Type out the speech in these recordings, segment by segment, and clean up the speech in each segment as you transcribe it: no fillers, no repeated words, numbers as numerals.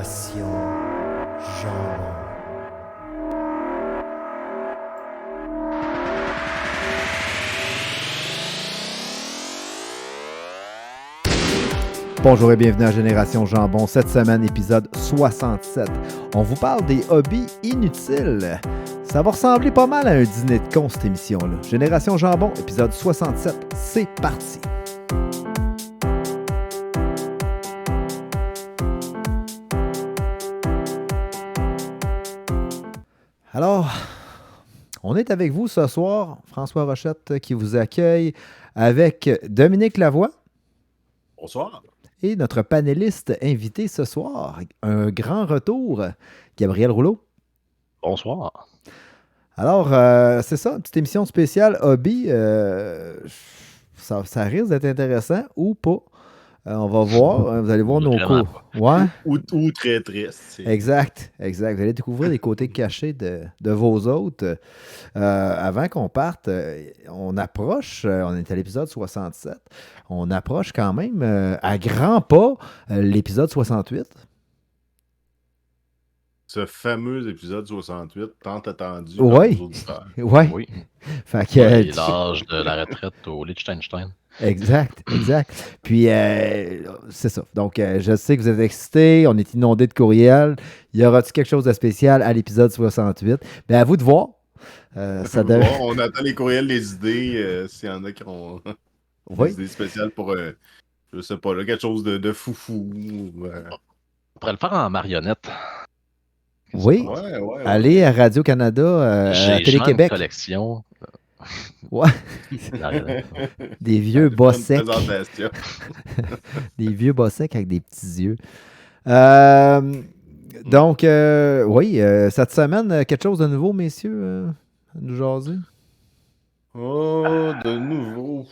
Génération Jambon. Bonjour et bienvenue à Génération Jambon. Cette semaine, épisode 67. On vous parle des hobbies inutiles. Ça va ressembler pas mal à un dîner de con, cette émission-là. Génération Jambon, épisode 67. C'est parti. Alors, on est avec vous ce soir. François Rochette qui vous accueille avec Dominique Lavoie. Bonsoir. Et notre panéliste invité ce soir, un grand retour, Gabriel Rouleau. Bonsoir. Alors, c'est ça, une petite émission spéciale hobby. Ça risque d'être intéressant ou pas. On va voir. Vous allez voir nos cours. Ouais. Ou très triste. Exact. Vous allez découvrir les côtés cachés de vos hôtes. Avant qu'on parte, on approche, on est à l'épisode 67, on approche quand même à grands pas l'épisode 68. Ce fameux épisode 68, tant attendu Oui. par nos auditeurs. Ouais. Oui. Fait que, L'âge de la retraite au Liechtenstein. Exact. Puis, c'est ça. Donc, je sais que vous êtes excités, on est inondé de courriels. Y aura-t-il quelque chose de spécial à l'épisode 68? Bien, à vous de voir. Ça Bon, on attend les courriels, les idées, s'il y en a qui ont des idées spéciales pour, je sais pas, là, quelque chose de foufou. On pourrait le faire en marionnette. Oui. Ouais. Allez à Radio-Canada, à J'ai une Télé-Québec. collection. Ouais. Des vieux bas secs. Présentation. Des vieux bas secs avec des petits yeux. Donc, oui, cette semaine, quelque chose de nouveau, messieurs, à nous jaser? Oh, de nouveau.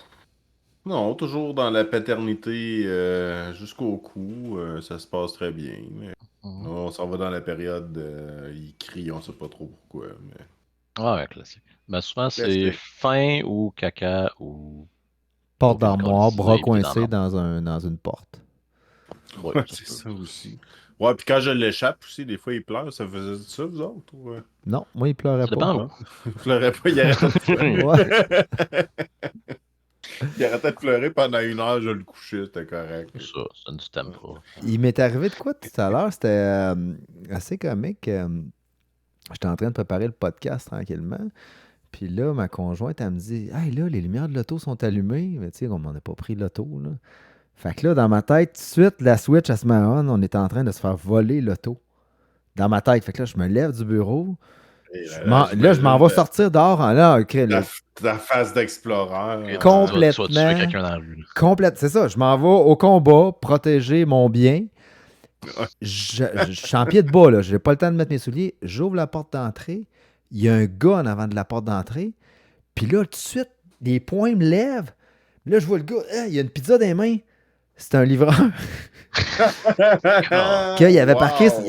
Non, toujours dans la paternité jusqu'au cou. Ça se passe très bien. Mais on s'en va dans la période, il crie, on sait pas trop pourquoi. Mais... Ouais, classique. Mais souvent, c'est Classique. faim ou caca ou... Porte d'armoire, bras puis coincés dans dans une porte. Ouais, c'est ça aussi. Ouais, puis quand je l'échappe aussi, des fois il pleure. Ça faisait ça, vous autres? Ou... Non, moi, il pleurait Ça pas. dépend, là. Il pleurait pas, il arrêtait de pleurer. Ouais. Il arrêtait de pleurer pendant 1 heure, je le couchais, c'était correct. C'est ça, c'est du tempo. Il m'est arrivé de quoi tout à l'heure? C'était assez comique. J'étais en train de préparer le podcast tranquillement. Puis là, ma conjointe, elle me dit « Hey, là, les lumières de l'auto sont allumées. » Mais tu sais, on m'en a pas pris l'auto, là. Fait que là, dans ma tête, tout de suite, la Switch, elle se met on. On est en train de se faire voler l'auto. Dans ma tête. Fait que là, je me lève du bureau. Je m'en vais sortir dehors. Ta face d'explorer. Complètement. Tu vas tuer quelqu'un dans la rue. C'est ça. Je m'en vais au combat, protéger mon bien. Je suis en pied de bas, là. J'ai pas le temps de mettre mes souliers. J'ouvre la porte d'entrée. Il y a un gars en avant de la porte d'entrée. Puis là, tout de suite, les poings me lèvent. Là, je vois le gars. Il y a une pizza dans les mains. C'est un livreur. Il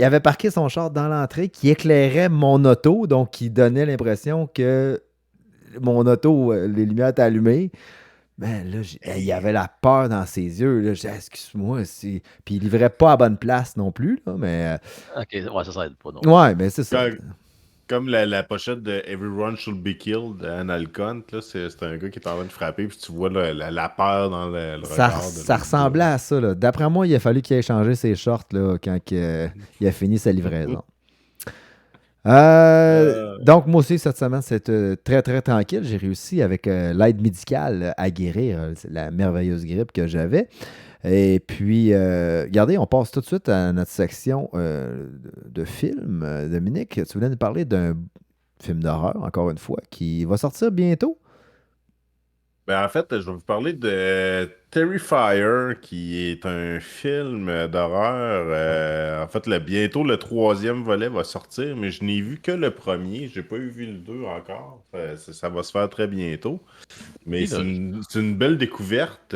avait parqué son char dans l'entrée qui éclairait mon auto, donc qui donnait l'impression que mon auto, les lumières étaient allumées. Ben là, il y avait la peur dans ses yeux. Là. Je disais, excuse-moi. Puis il livrait pas à bonne place non plus. Là, mais... Ok, ouais, ça aide pas. Non. Ouais, mais c'est ça. Comme la pochette de Everyone Should Be Killed d'Anna Alcont, c'est un gars qui est en train de frapper, puis tu vois la peur dans le regard. Ça ressemblait à ça. Là. D'après moi, il a fallu qu'il ait changé ses shorts là, quand il a fini sa livraison. Donc, moi aussi, cette semaine, c'était très, très tranquille. J'ai réussi, avec l'aide médicale, à guérir la merveilleuse grippe que j'avais. Et puis, regardez, on passe tout de suite à notre section de films. Dominique, tu voulais nous parler d'un film d'horreur, encore une fois, qui va sortir bientôt. Ben, en fait, je vais vous parler de Terrifier, qui est un film d'horreur. En fait, bientôt le 3e volet va sortir, mais je n'ai vu que le premier. J'ai pas vu le 2 encore. Ça va se faire très bientôt. Mais c'est une belle découverte.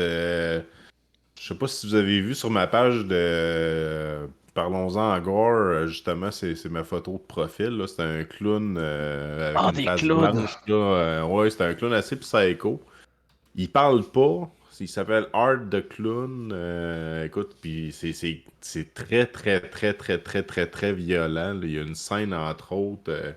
Je sais pas si vous avez vu sur ma page de Parlons-en en gore, justement, c'est ma photo de profil. Là. C'est un clown avec une face blanche. Là. Ouais, c'est un clown assez psycho. Il parle pas. Il s'appelle Art the Clown. Écoute, puis c'est très, très, très, très, très, très, très violent. Là. Il y a une scène, entre autres,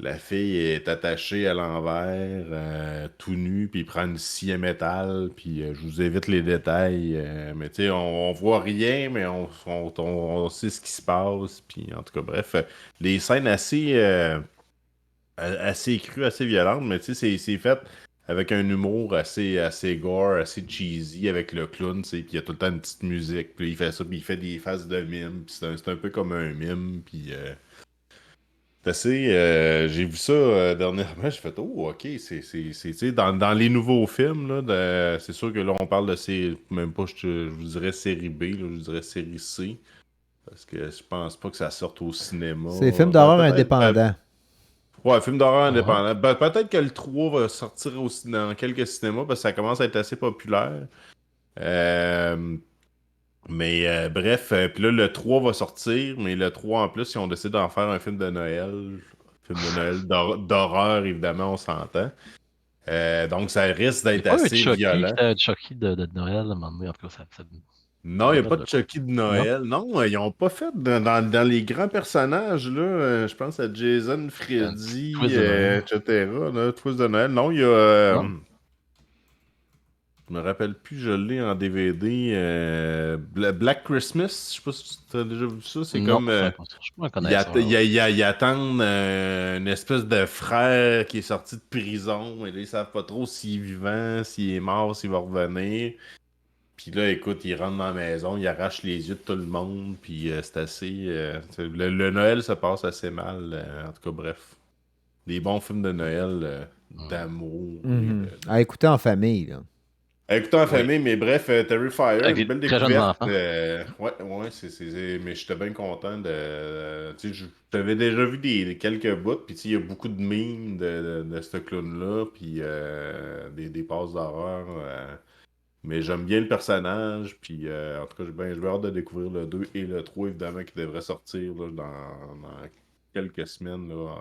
la fille est attachée à l'envers, tout nue, puis il prend une scie à métal, puis je vous évite les détails. Mais tu sais, on voit rien, mais on sait ce qui se passe. Puis en tout cas, bref, les scènes assez crues, assez violentes, mais tu sais, c'est fait avec un humour assez gore, assez cheesy avec le clown, tu sais, puis il y a tout le temps une petite musique, puis il fait ça, puis il fait des faces de mime, puis c'est un peu comme un mime, puis c'est assez, j'ai vu ça dernièrement, j'ai fait oh ok, tu sais, dans les nouveaux films, là, c'est sûr que là on parle de même pas je vous dirais série B, là, je vous dirais série C, parce que je pense pas que ça sorte au cinéma. C'est film d'horreur Peut-être. indépendant. Ouais, film d'horreur Ah, indépendant. Peut-être que le 3 va sortir dans quelques cinémas parce que ça commence à être assez populaire. Euh, mais bref, puis là, le 3 va sortir, mais le 3 en plus, ils ont décidé d'en faire un film de Noël. Film de Noël d'horreur, évidemment, on s'entend. Donc ça risque Il n'y a d'être pas un assez Chucky, violent. c'était un Chucky de Noël à un moment donné. En tout cas, ça me Non, il n'y a rappelle pas de de quoi. Chucky de Non? Noël. Non, ils n'ont pas fait dans les grands personnages, là, je pense à Jason, Un petit Freddy, twist de Noël. etc. Là, Twist de Noël. Non, il y a. Non? Je me rappelle plus, je l'ai en DVD. Black Christmas, je sais pas si tu as déjà vu ça. C'est Non, comme. c'est pas ça. Je suis pas un connaisseur. Ils attendent une espèce de frère qui est sorti de prison. Et là, ils savent pas trop s'il est vivant, s'il est mort, s'il va revenir. Puis là, écoute, il rentre dans la maison, il arrache les yeux de tout le monde. Puis c'est assez. Le Noël se passe assez mal. En tout cas, bref. Des bons films de Noël d'amour. À écouter en famille, là. Écoutez en Oui. famille, mais bref, Terrifier, Avec une des belle très jeunes découverte. enfants. Ouais, mais j'étais bien content de. Tu sais, j'avais déjà vu quelques bouts, puis tu sais, il y a beaucoup de memes de ce clown-là, puis des passes d'horreur. Mais j'aime bien le personnage, puis en tout cas, j'ai bien hâte de découvrir le 2 et le 3, évidemment, qui devraient sortir là, dans quelques semaines, là,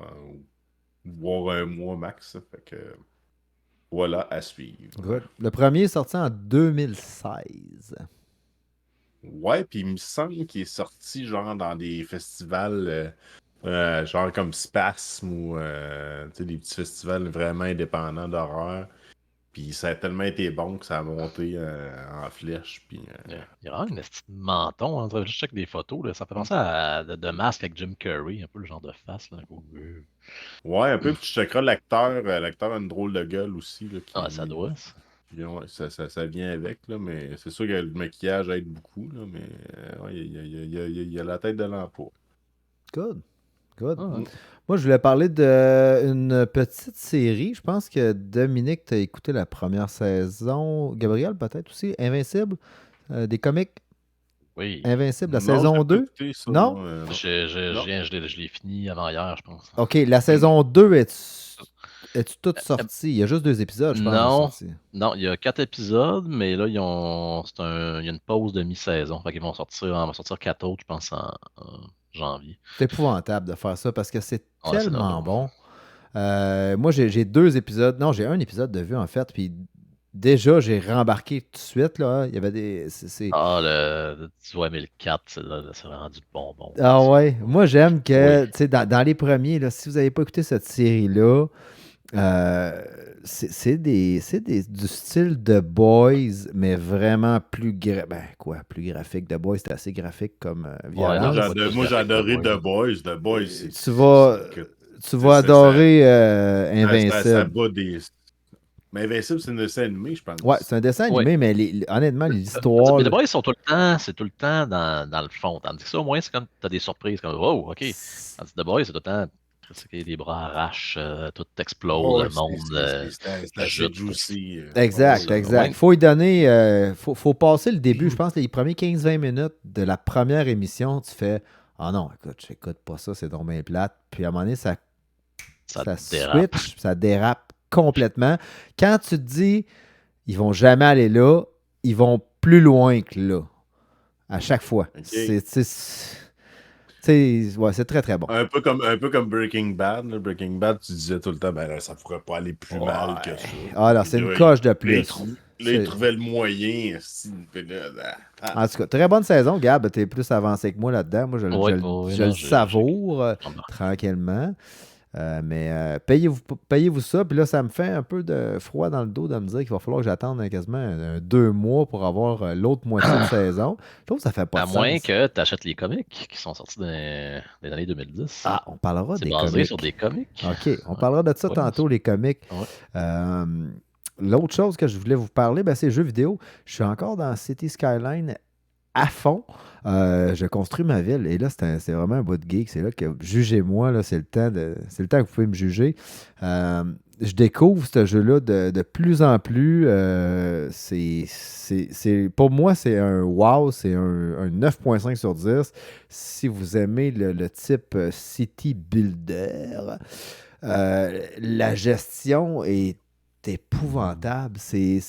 voire un mois max. Fait que voilà, à suivre. Good. Le premier est sorti en 2016. Ouais, puis il me semble qu'il est sorti genre dans des festivals genre comme Spasm ou tu sais, des petits festivals vraiment indépendants d'horreur. Puis ça a tellement été bon que ça a monté en flèche. Puis, Il y a vraiment une estime menton. Hein. Je check des photos. Là. Ça fait penser à de masque avec Jim Carrey, un peu le genre de face. Là. ouais, un peu, puis tu checkeras l'acteur. L'acteur a une drôle de gueule aussi. Là, Ah, ça doit. ouais, ça vient avec, là, mais c'est sûr que le maquillage aide beaucoup. Là, mais ouais, il y a la tête de l'emploi. Good. Good. Ah, ouais. Moi, je voulais parler d'une petite série. Je pense que Dominique, tu as écouté la première saison. Gabriel, peut-être aussi. Invincible. Des comics. Oui. Invincible, la Non, saison j'ai pas 2. écouté ça, Non? moi, non. Non. Je l'ai fini avant hier, je pense. OK, la saison 2, es-tu toute sortie? Il y a juste 2 épisodes, je pense, de Non, sortis. non, il y a 4 épisodes, mais là, il y a une pause de mi-saison. Fait qu'ils vont sortir, on va sortir 4 autres, je pense, en janvier. C'est épouvantable de faire ça parce que c'est Ouais, c'est tellement drôle. bon. Moi, j'ai 2 épisodes. Non, j'ai un épisode de vue, en fait. Puis déjà, j'ai rembarqué tout de suite. Là. Il y avait des. Ah, tu vois, 1004, c'est vraiment du bonbon. Ah ouais. Moi, j'aime que, Oui. tu sais, dans les premiers, là, si vous n'avez pas écouté cette série-là, c'est du style de Boys, mais vraiment plus plus graphique. The Boys, c'est assez graphique comme Ouais, non, violence. c'est pas Moi, plus j'ai graphique adoré que The Boys. The Boys, Tu vas, tu vas adorer ça Invincible. bat des. Mais Invincible, c'est un dessin animé, je pense. Ouais, c'est un dessin Oui. animé, mais honnêtement, l'histoire. Mais les boys sont tout le temps, c'est tout le temps dans le fond. Tandis que ça, au moins, c'est comme t'as des surprises, comme wow, ok. Tandis que The Boys, c'est tout le temps, les bras arrachent, tout explose, le monde C'est assez jute. juicy. Exact, Ouais, exact. Ouais. Faut y donner. Faut passer le début. Je pense que les premiers 15-20 minutes de la première émission, tu fais ah non, écoute, j'écoute pas ça, c'est donc bien plate. Puis à un moment donné, ça dérape. switch, ça dérape complètement. Quand tu te dis ils vont jamais aller là, ils vont plus loin que là. À chaque fois. Ok. C'est très très bon. un peu comme Breaking Bad. Là. Breaking Bad, tu disais tout le temps, ben là, ça pourrait pas aller plus mal que ça. Ah là, c'est une Là, coche de là, plus. Là, il trouvait le moyen. En tout cas, très bonne saison, Gab. T'es plus avancé que moi là-dedans. Moi, Oui, je le savoure tranquillement. Mais payez-vous ça. Puis là, ça me fait un peu de froid dans le dos de me dire qu'il va falloir que j'attende quasiment 2 mois pour avoir l'autre moitié de saison. Je trouve que ça fait pas de sens. À moins que tu achètes les comics qui sont sortis dans les années 2010. Ah, on parlera des basé comics. sur des comics. OK, on parlera de ça tantôt, les comics. Ouais. L'autre chose que je voulais vous parler, c'est les jeux vidéo. Je suis encore dans City Skyline à fond. Je construis ma ville. Et là, c'est vraiment un bout de geek. C'est là que, jugez-moi, là, c'est le temps que vous pouvez me juger. Je découvre ce jeu-là de plus en plus. Pour moi, c'est un wow. C'est un 9.5 sur 10. Si vous aimez le type City Builder, la gestion est épouvantable. Tu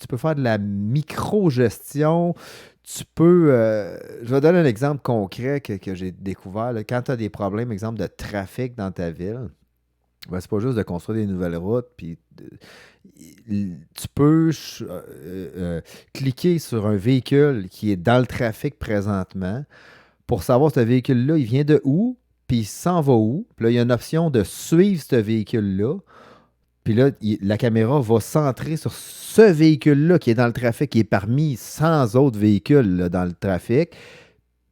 peux faire de la micro-gestion. Tu peux. Je vais donner un exemple concret que j'ai découvert. Là. Quand tu as des problèmes, exemple de trafic dans ta ville, c'est pas juste de construire des nouvelles routes. Puis tu peux cliquer sur un véhicule qui est dans le trafic présentement pour savoir ce véhicule-là, il vient de où, puis il s'en va où. Puis là, il y a une option de suivre ce véhicule-là. Puis là, la caméra va centrer sur ce véhicule-là qui est dans le trafic, qui est parmi 100 autres véhicules là, dans le trafic.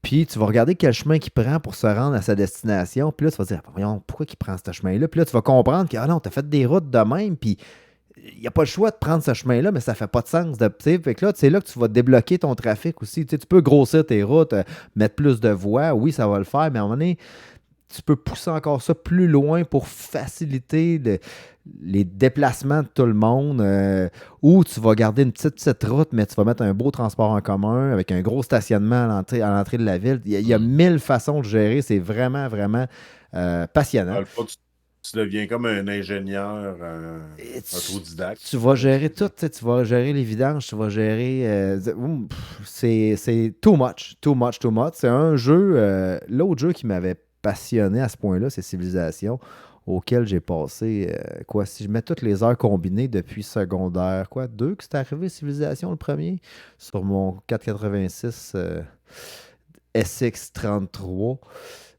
Puis tu vas regarder quel chemin il prend pour se rendre à sa destination. Puis là, tu vas te dire, voyons, pourquoi il prend ce chemin-là? Puis là, tu vas comprendre que, non, tu as fait des routes de même, puis il n'y a pas le choix de prendre ce chemin-là, mais ça fait pas de sens. Fait que là, c'est là que tu vas débloquer ton trafic aussi. Tu peux grossir tes routes, mettre plus de voies. Oui, ça va le faire, mais à un moment donné, tu peux pousser encore ça plus loin pour faciliter les déplacements de tout le monde, ou tu vas garder une petite route, mais tu vas mettre un beau transport en commun avec un gros stationnement à l'entrée de la ville. Il y a 1000 façons de gérer. C'est vraiment, vraiment passionnant. Tu deviens comme un ingénieur autodidacte. Tu vas gérer tout. Tu vas gérer les vidanges, tu vas gérer... c'est too much. C'est un jeu... L'autre jeu qui m'avait passionné à ce point-là, c'est Civilization, auquel j'ai passé, si je mets toutes les heures combinées depuis secondaire, 2 que c'est arrivé, Civilization, le premier, sur mon 486 SX33.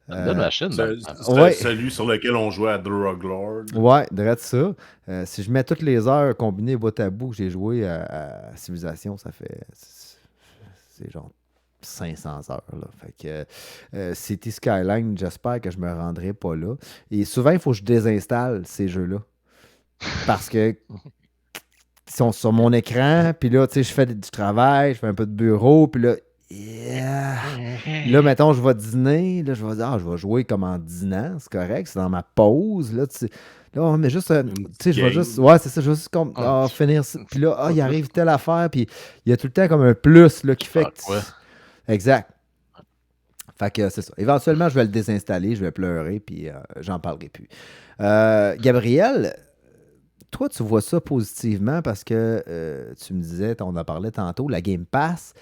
Belle machine. Celui sur lequel on jouait à Druglord. Ouais, direct ça. Si je mets toutes les heures combinées bout à bout que j'ai joué à Civilization, ça fait... C'est genre 500 heures. Là. Fait que City Skyline, j'espère que je me rendrai pas là. Et souvent, il faut que je désinstalle ces jeux-là. Parce que ils sont sur mon écran, puis là, tu sais, je fais du travail, je fais un peu de bureau, puis là, là, mettons, je vais dîner, là, je vais dire, je vais jouer comme en dînant, c'est correct, c'est dans ma pause, là, tu sais. Là, mais juste, tu sais, je vais juste, c'est ça, je vais juste finir ça. Puis là, il arrive telle affaire, puis il y a tout le temps comme un plus, là, qui fait que... Exact. Fait que c'est ça. Éventuellement, je vais le désinstaller, je vais pleurer, puis j'en parlerai plus. Gabriel, toi, tu vois ça positivement parce que tu me disais, on en parlait tantôt, la Game Pass,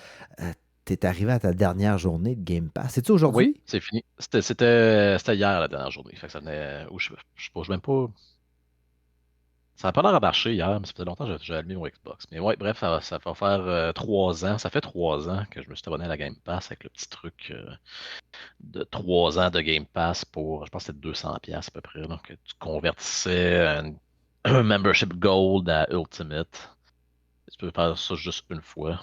tu es arrivé à ta dernière journée de Game Pass. C'est-tu aujourd'hui? Oui, c'est fini. C'était hier, la dernière journée. Fait que ça venait... je sais même pas... Ça n'a pas l'air à marcher hier, mais ça faisait longtemps que j'ai allumé mon Xbox. Mais ouais, bref, ça va faire 3 ans. Ça fait 3 ans que je me suis abonné à la Game Pass avec le petit truc de 3 ans de Game Pass pour, je pense que c'était 200$ à peu près, là, que tu convertissais un membership gold à Ultimate. Tu peux faire ça juste une fois.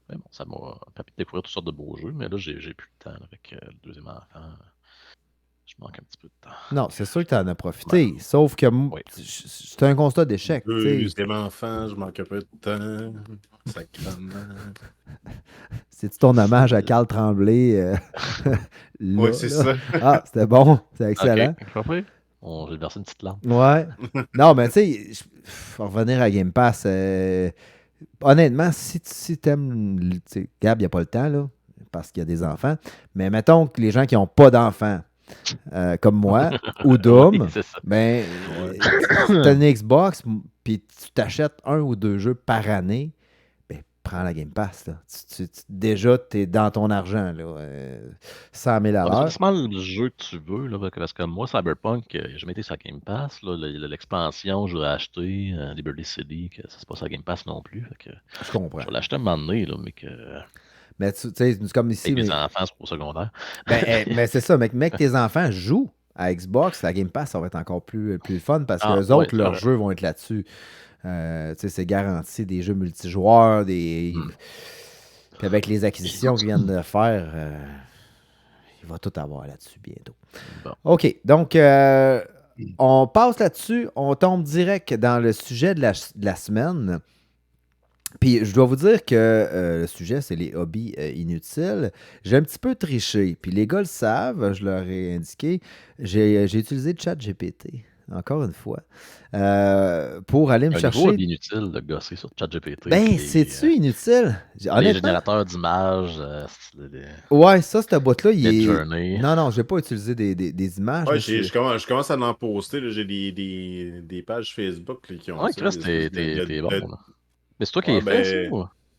Mais bon, ça m'a permis de découvrir toutes sortes de beaux jeux, mais là, j'ai plus le temps là, avec le deuxième enfant. Je manque un petit peu de temps. Non, c'est sûr que tu en as profité. Sauf que c'est un constat d'échec. Deuxième enfant, je manque un peu de temps. Sacrément. C'est-tu ton hommage à Carl Tremblay? Oui, c'est ça. Ah, c'était bon. C'est excellent. Okay. J'ai versé une petite lampe. Ouais. Non, mais tu sais, faut revenir à Game Pass. Honnêtement, si t'aimes... Gab, il n'y a pas le temps, là, parce qu'il y a des enfants. Mais mettons que les gens qui n'ont pas d'enfants, comme moi, ou Doom, ben, tu as une Xbox, puis tu t'achètes 1 ou 2 jeux par année, ben, prends la Game Pass. Là. Déjà, tu es dans ton argent. Là, 100 000 à Ouais, mais c'est pas l'heure. nécessairement le jeu que tu veux, là, parce que moi, Cyberpunk, j'ai jamais été sur Game Pass. Là, l'expansion, je l'ai acheté, Liberty City, que ça c'est pas sur Game Pass non plus. Fait que Je comprends. je vais l'acheter un moment donné, là, mais que Mais tu sais, comme ici, avec mes mais, enfants, c'est au secondaire. mais c'est ça, mais que tes enfants jouent à Xbox, la Game Pass, ça va être encore plus fun parce que Ah, les ouais, autres, c'est leurs vrai. jeux vont être là-dessus. Tu sais, c'est garanti des jeux multijoueurs, Hmm. Puis avec les acquisitions qu'ils viennent de faire, il va tout avoir là-dessus bientôt. Bon. OK, donc on passe là-dessus, on tombe direct dans le sujet de la semaine. Puis je dois vous dire que le sujet, c'est les hobbies inutiles. J'ai un petit peu triché. Puis les gars le savent, je leur ai indiqué. J'ai utilisé ChatGPT, encore une fois, pour aller me Un nouveau chercher. hobby inutile de gosser sur ChatGPT. Ben, c'est-tu inutile? Les Honnêtement, générateurs d'images, ouais, ça, cette boîte-là, il est. Midjourney. Non, non, je n'ai pas utilisé des images, Ouais, mais c'est. je commence à en poster. Là. J'ai des pages Facebook là, qui ont Ouais, ça. Chris, Des espèces t'es bon, là. Mais c'est toi qui Ouais, l'as fait, ça, ben. ou?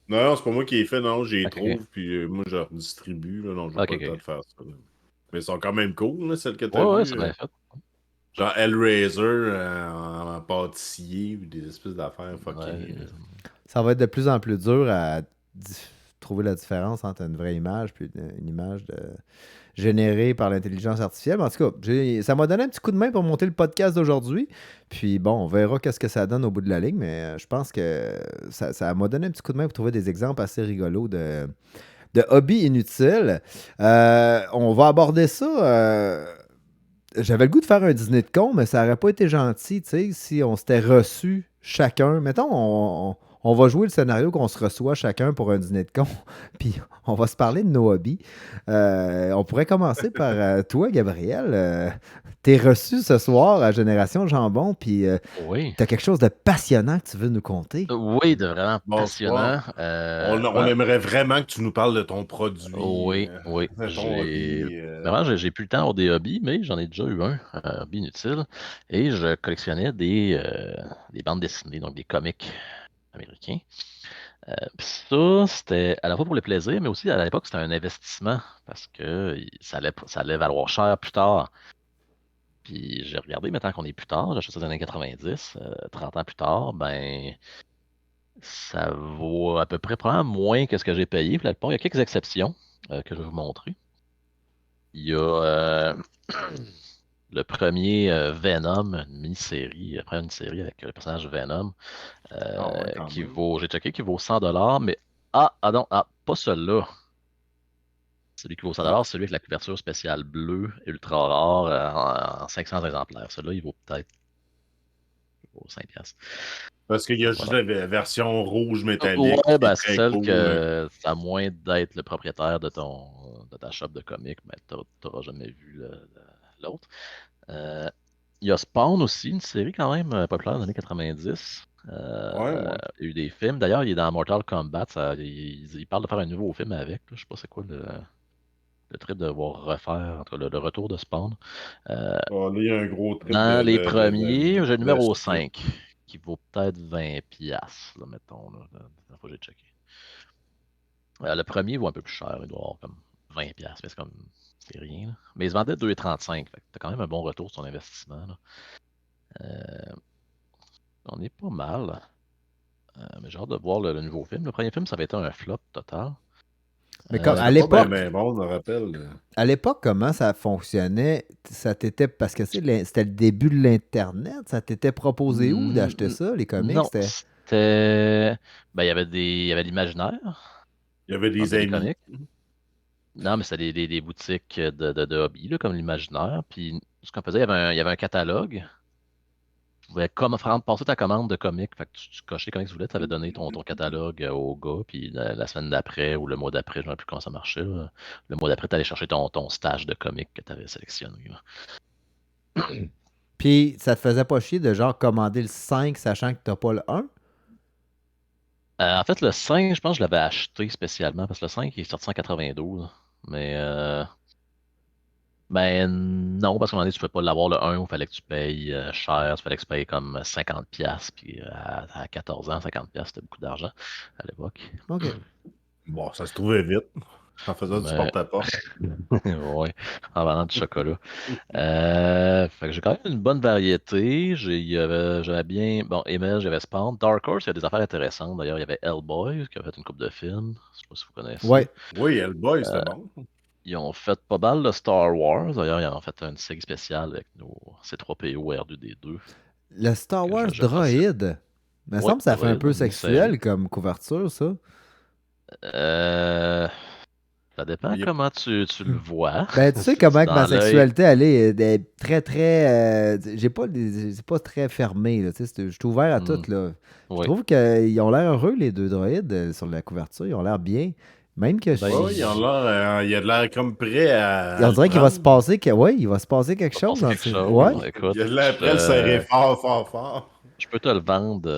Non, non, c'est pas moi qui ai fait, non, j'y Ok, ok. trouve, puis moi je redistribue, là, non, j'ai Ok, pas le temps ok. de faire ça. Là. Mais elles sont quand même cool, là, celles que Ouais, t'as ouais, vues. c'est bien fait. Genre Hellraiser en pâtissier, ou des espèces d'affaires Ouais, fuckées. Ça va être de plus en plus dur à trouver la différence entre une vraie image puis une image générée par l'intelligence artificielle. Mais en tout cas, ça m'a donné un petit coup de main pour monter le podcast d'aujourd'hui. Puis bon, on verra qu'est-ce que ça donne au bout de la ligne, mais je pense que ça m'a donné un petit coup de main pour trouver des exemples assez rigolos de hobbies inutiles. On va aborder ça. J'avais le goût de faire un dîner de con, mais ça n'aurait pas été gentil, tu sais, si on s'était reçu chacun. Mettons, on va jouer le scénario qu'on se reçoit chacun pour un dîner de con, puis on va se parler de nos hobbies. On pourrait commencer par toi, Gabriel. T'es reçu ce soir à Génération Jambon, puis Oui. t'as quelque chose de passionnant que tu veux nous conter. Oui, de vraiment Bonsoir. passionnant. On aimerait vraiment que tu nous parles de ton produit, Oui, oui. de ton hobby. Vraiment, j'ai plus le temps pour des hobbies, mais j'en ai déjà eu un hobby inutile. Et je collectionnais des bandes dessinées, donc des comics américains. Puis ça, c'était à la fois pour le plaisir, mais aussi à l'époque, c'était un investissement parce que ça allait valoir cher plus tard. Puis j'ai regardé maintenant qu'on est plus tard, j'ai acheté ça dans les années 90, 30 ans plus tard, ben ça vaut à peu près probablement moins que ce que j'ai payé. Puis la plupart, il y a quelques exceptions que je vais vous montrer. Il y a le premier Venom, une mini-série, après une série avec le personnage Venom, Ah ouais, quand qui même. vaut, j'ai checké, qui vaut 100 $, mais non, pas celui-là. Celui qui vaut 100 Ah, $, c'est celui avec la couverture spéciale bleue, ultra rare, en 500 exemplaires. Celui-là, il vaut peut-être 5 piastres. parce qu'il y a Donc juste voilà. la version rouge métallique Ouais, qui est ben, c'est très celle cool. que, à moins d'être le propriétaire de ta shop de comics, mais t'auras jamais vu l'autre. Euh, Il y a Spawn aussi, une série quand même populaire des années 90. Ouais, ouais. Il y a eu des films. D'ailleurs, il est dans Mortal Kombat. Il parle de faire un nouveau film avec. Là. Je sais pas c'est quoi le trip de voir refaire entre le retour de Spawn. Euh, Ah, là, il y a un gros trip dans les premiers, j'ai le numéro d'esti. 5 qui vaut peut-être 20 piastres, là, mettons. Là, la fois que j'ai checké. Le premier vaut un peu plus cher. Il doit avoir comme 20 piastres, mais c'est rien. Là. Mais il se vendait 2,35. Fait que t'as quand même un bon retour sur ton investissement. Là. Euh, on est pas mal. Mais j'ai hâte de voir le nouveau film. Le premier film, ça avait été un flop total. Mais comme, C'était pas bien ben bon, je me rappelle. à l'époque, comment ça fonctionnait? Ça t'était parce que c'était le début de l'Internet. Ça t'était proposé où d'acheter ça, les comics? Non, c'était. Ben, il y avait l'imaginaire, Il y avait Centre des de amis. mécanique. Non, mais c'était des boutiques de hobby, là, comme l'imaginaire. Puis ce qu'on faisait, il y avait un catalogue. Tu pouvais passer ta commande de comics. Fait que tu cochais les comics que tu voulais, tu avais donné ton catalogue au gars. Puis la semaine d'après ou le mois d'après, je ne sais plus comment ça marchait. Là. Le mois d'après, tu allais chercher ton stage de comics que tu avais sélectionné. Là. Puis ça te faisait pas chier de genre commander le 5 sachant que t'as pas le 1? En fait, le 5, je pense que je l'avais acheté spécialement parce que le 5 il est sorti en 92. Mais Ben non, parce qu'à un moment donné, tu ne pouvais pas l'avoir le 1, il fallait que tu payes cher, il fallait que tu payes comme 50$, puis à 14 ans, 50$, c'était beaucoup d'argent à l'époque. OK. Bon, ça se trouvait vite en faisant du Mais, porte-à-porte. ouais, en vendant du chocolat. Fait que j'ai quand même une bonne variété. J'avais bien, bon, Image, j'avais Spawn. Dark Horse, il y a des affaires intéressantes. D'ailleurs, il y avait Hellboy, qui a fait une couple de films. Je sais pas si vous connaissez. Ouais. Oui, Hellboy, c'était bon. Ils ont fait pas mal de Star Wars. D'ailleurs, ils ont fait une série spéciale avec nos C3PO R2D2 Le Star que Wars je possède. droïde. Il me Oui, semble que ça fait un Droid, peu une mini-série. sexuel comme couverture, ça. Euh, Ça dépend Il est- comment tu le vois. Ben, tu sais Si comment que ma dans l'œil. sexualité, elle est très, très. J'ai pas c'est pas très fermé, là. Tu sais, je suis ouvert à tout, Hmm, là. Je oui. trouve qu'ils ont l'air heureux, les deux droïdes, sur la couverture. Ils ont l'air bien. Même que Ben, Ouais, il a l'air comme prêt on à le dirait qu'il va se prendre. passer ouais, il va se passer quelque va chose passer entre quelque ouais, chose. Écoute, Il a l'air prêt à le serrer fort, fort, fort. je peux te le vendre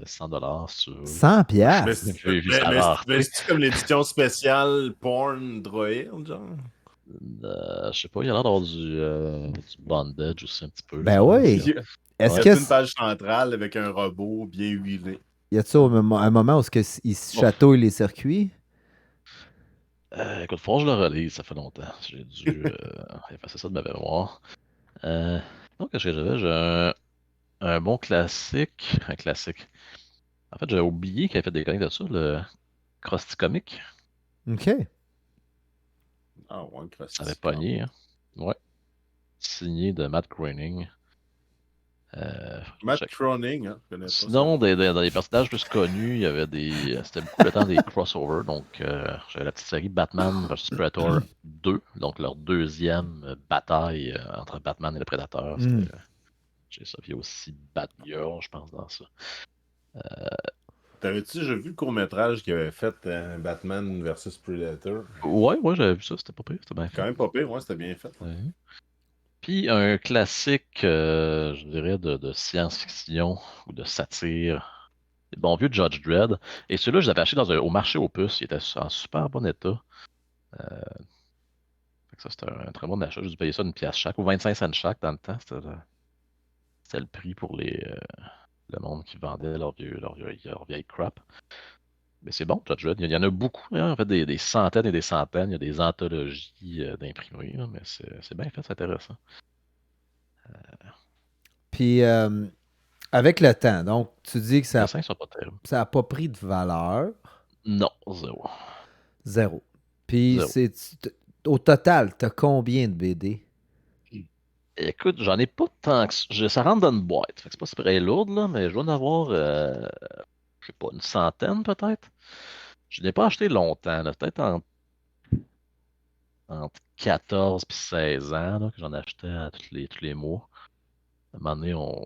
100$ si tu veux. 100 Mais piastres. c'est Vu sa mais rareté. c'est-tu comme l'édition spéciale porn droïde, genre? Je sais pas, il a l'air d'avoir du bondage aussi un petit peu. Ben Là. oui. Il Est-ce y a Ouais. que une page centrale avec un robot bien huilé. y a-tu un moment où il se Bon, chatouille les circuits? écoute, faut que je le relise, ça fait longtemps. J'ai dû effacer ça de ma mémoire. Euh, donc, qu'est-ce que j'avais? J'ai un bon classique. Un classique. En fait, j'avais oublié qu'il avait fait des conneries de ça, le Krusty Comic. OK. Ah ouais, Ça avait Krusty quand pogné, hein. Ouais. Signé de Matt Groening. Faut que je Matt check. Croning, hein, je connais pas ça. Sinon, dans les personnages plus connus, il y avait c'était beaucoup le temps des crossovers. Donc, j'avais la petite série Batman vs Predator 2, donc leur deuxième bataille entre Batman et le Prédateur. Hmm. J'ai ça. Puis il y a aussi Batgirl, je pense, dans ça. T'avais-tu déjà vu le court-métrage qu'il avait fait Batman versus Predator? Ouais, ouais, j'avais vu ça, c'était pas pire, c'était bien Quand fait. même pas pire, ouais, c'était bien fait. Ouais. Puis un classique, je dirais, de science-fiction ou de satire. Le bon vieux Judge Dredd. Et celui-là, je l'avais acheté au marché aux puces. Il était en super bon état. Fait que ça, c'était un très bon achat. J'ai dû payer ça une pièce chaque ou 25 cents chaque dans le temps. C'était le prix pour le monde qui vendait leur vieille crap. Mais c'est bon, Judge Dredd. Il y en a beaucoup, hein, en fait, des centaines et des centaines. Il y a des anthologies d'imprimerie, là, mais c'est bien fait, c'est intéressant. Puis avec le temps, donc tu dis que Les dessins sont pas terribles. ça a pas pris de valeur. Non, zéro. Zéro. Puis Zéro. au total, t'as combien de BD? Écoute, j'en ai pas tant que ça. Ça rentre dans une boîte. Fait que c'est pas super lourd, là, mais je dois en avoir, je sais pas, une centaine peut-être. Je n'ai pas acheté longtemps, là, peut-être entre 14 et 16 ans, là, que j'en achetais à tous les mois. À un moment donné, on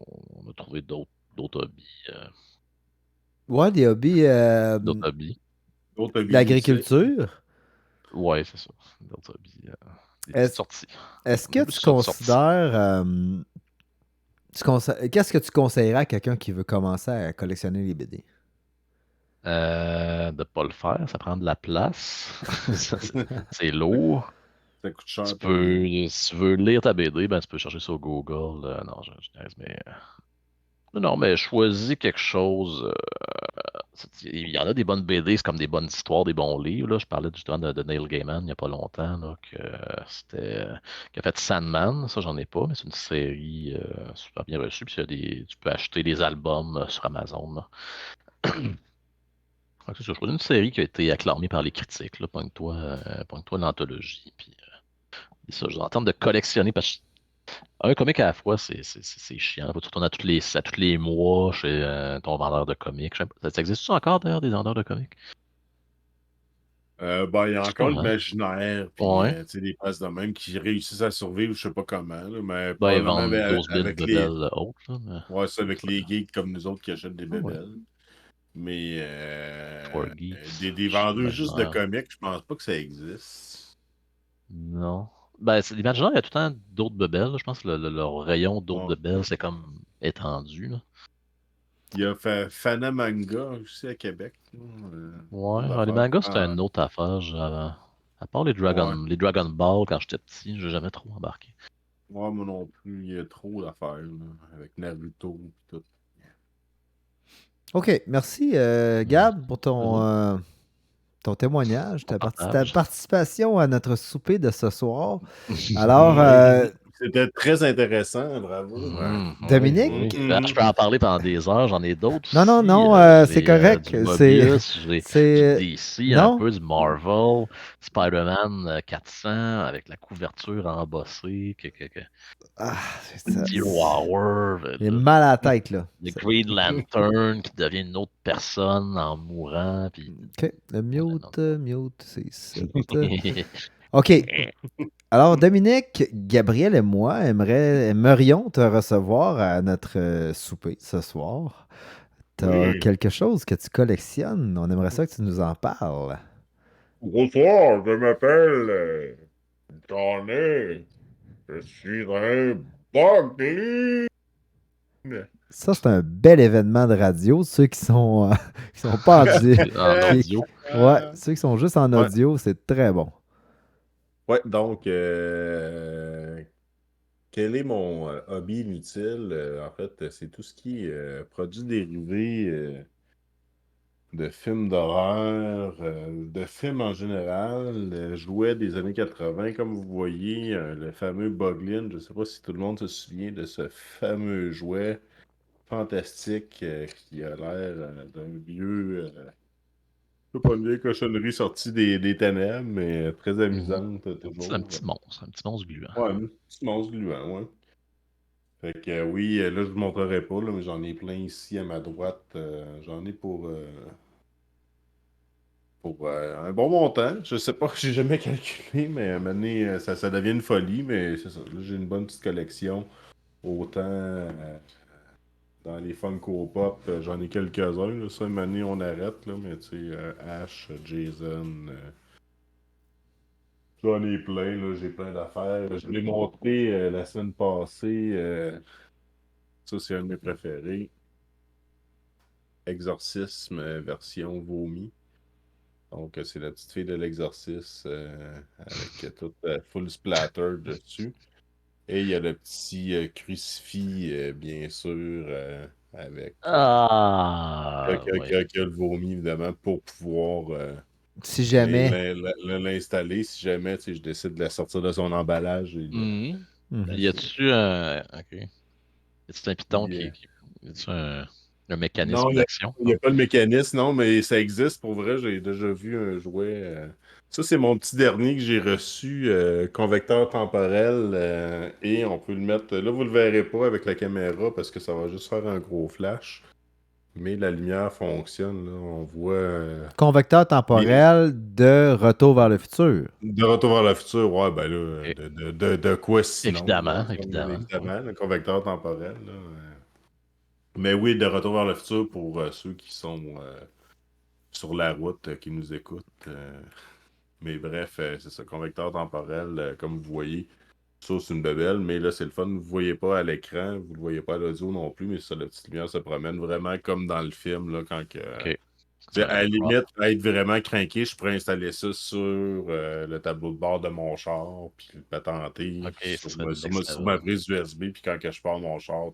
a trouvé d'autres hobbies. Ouais, des hobbies D'autres hobbies. D'autres hobbies ludiques. d'agriculture. Ouais, c'est ça. D'autres hobbies. Des petites Est-ce, sorties. est-ce Un que peu tu plus de sorties. considères... qu'est-ce que tu conseillerais à quelqu'un qui veut commencer à collectionner les BD? De pas le faire, ça prend de la place. C'est lourd. Ça coûte cher Tu pour lire. peux, si tu veux lire ta BD, ben, tu peux chercher sur Google. Non, je niaise, mais. Non, mais choisis quelque chose. Il y en a des bonnes BD, c'est comme des bonnes histoires, des bons livres. Là. Je parlais justement de Neil Gaiman il n'y a pas longtemps, là, qui a fait Sandman. Ça, j'en ai pas, mais c'est une série super bien reçue. Puis tu peux acheter des albums sur Amazon. Là. Fait que c'est ça, je choisis une série qui a été acclamée par les critiques. Là. Pogne-toi l'anthologie. Puis, et ça, en termes de collectionner, parce que un comic à la fois, c'est chiant. Faut que tu retournes à tous les mois chez ton vendeur de comics. Je sais pas, ça existe encore d'ailleurs des vendeurs de comics? Ben, il y a Je sais pas, encore hein? l'imaginaire, puis Ouais. tu sais, des places de même qui réussissent à survivre, je sais pas comment, là, mais Ben, ils probablement vendent 12 000 avec les. bebelles hautes, là, mais Ouais, ça, avec ça, les geeks comme nous autres qui achètent des ouais. bébelles. Mais For Geeks, des chez vendeurs juste de l'imaginaire. comics, je pense pas que ça existe. Non. Ben, l'imaginaire, il y a tout le temps d'autres bebelles. Là. Je pense que leur rayon d'autres Ouais. bebelles, c'est comme étendu. Là. Il y a Fana Manga aussi à Québec. Là, Ouais, une les affaire. mangas, c'est Ah, une autre affaire. À part les Dragon Ball quand j'étais petit, j'ai jamais trop embarqué. Ouais, moi non plus, il y a trop d'affaires, là, avec Naruto et tout. OK. Merci, Mhm. Gab, pour ton témoignage, Ton ta partage. participation à notre souper de ce soir. Alors, Ouais, c'était très intéressant, bravo. Oui, oui. Dominique? Je peux en parler pendant des heures. J'en ai d'autres Non, non, aussi. non, c'est J'ai correct. du Mobius, j'ai du C'est, DC un non? peu, du Marvel, Spider-Man 400 avec la couverture embossée, Ah, ça, Zero Hour, j'ai mal à la tête, là. le Green Lantern qui devient une autre personne en mourant. Puis... OK. Le Non, non, mute, c'est ça. non. OK. Alors, Dominique, Gabriel et moi aimerions te recevoir à notre souper ce soir. Tu as Oui. quelque chose que tu collectionnes. On aimerait ça que tu nous en parles. Bonsoir, je m'appelle Johnny. Je suis un Buggly. Ça, c'est un bel événement de radio. Ceux qui sont pas en En audio. ouais, ceux qui sont juste en Ouais, audio, c'est très bon. ouais, donc, quel est mon hobby inutile? En fait, c'est tout ce qui est produits dérivés de films d'horreur, de films en général, jouets des années 80, comme vous voyez, le fameux Boglin. Je ne sais pas si tout le monde se souvient de ce fameux jouet fantastique qui a l'air d'un vieux, pas une vieille cochonnerie sortie des ténèbres, mais très Mhm. amusante C'est toujours. un petit monstre gluant. Ouais, un petit monstre gluant, ouais. Fait que oui, là, je vous montrerai pas, là, mais j'en ai plein ici à ma droite. J'en ai pour un bon montant. Je sais pas, j'ai jamais calculé, mais à un moment donné, ça devient une folie, mais c'est ça. Là, j'ai une bonne petite collection. Autant dans les Funko Pop, j'en ai quelques-uns. Là. Ça, une moment donné, on arrête, là, mais tu sais, Ash, Jason, j'en ai plein, là, j'ai plein d'affaires. Je l'ai montré la semaine passée. Ça, c'est un de mes préférés. Exorcisme version vomi. Donc, c'est la petite fille de l'exorcisme avec tout full splatter dessus. Et il y a le petit crucifix, bien sûr, avec Ah, ouais. qui a le vomi, évidemment, pour pouvoir Si jamais. l'installer. Si jamais tu sais, je décide de la sortir de son emballage. Mhm. Mhm. Y a-tu un. Ok. Y a-tu un piton Il, Y a-tu un Non, mécanisme il d'action? n'y a pas de mécanisme, non, mais ça existe pour vrai. J'ai déjà vu un jouet. Ça, c'est mon petit dernier que j'ai reçu, convecteur temporel. Et on peut le mettre. Là, vous le verrez pas avec la caméra parce que ça va juste faire un gros flash. Mais la lumière fonctionne. Là. On voit Convecteur bien. temporel de Retour vers le futur. De Retour vers le futur, ouais, ben là, Ok. de quoi sinon, là, Évidemment, bien évidemment. Ouais. évidemment, le convecteur temporel. Là, Mais oui, de Retour vers le futur pour ceux qui sont sur la route qui nous écoutent. Mais bref, c'est ça, convecteur temporel, comme vous voyez, ça c'est une bebelle, mais là c'est le fun, vous ne voyez pas à l'écran, vous ne le voyez pas à l'audio non plus, mais ça, la petite lumière se promène vraiment comme dans le film, là, quand que, Ok. tu sais, à la Ah, limite, à être vraiment craqué, je pourrais installer ça sur le tableau de bord de mon char, puis le patenter ok, ça serait sur l'extra. ma prise USB, puis quand que je pars mon char,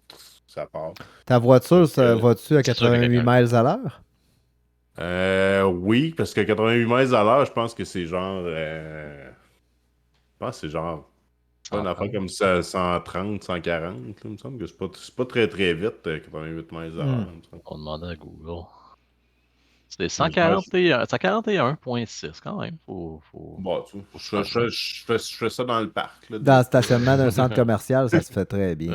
ça part. Ta voiture, Sauf ça que va-tu à C'est sûr que 88 quelqu'un. miles à l'heure? Oui, parce que 88 miles à l'heure, je pense que c'est genre. Je pense que c'est genre. Pas une affaire 130. comme ça, 130, 140. Là, il me semble que c'est pas très très vite, 88 miles à Hmm. l'heure. Il me semble. On demandait à Google. C'est Mais je pense. 141,6 quand même. Bon, tu Faut se vois, faire. je fais ça dans le parc, là, Dans des le fois. stationnement d'un centre commercial, ça se fait très bien.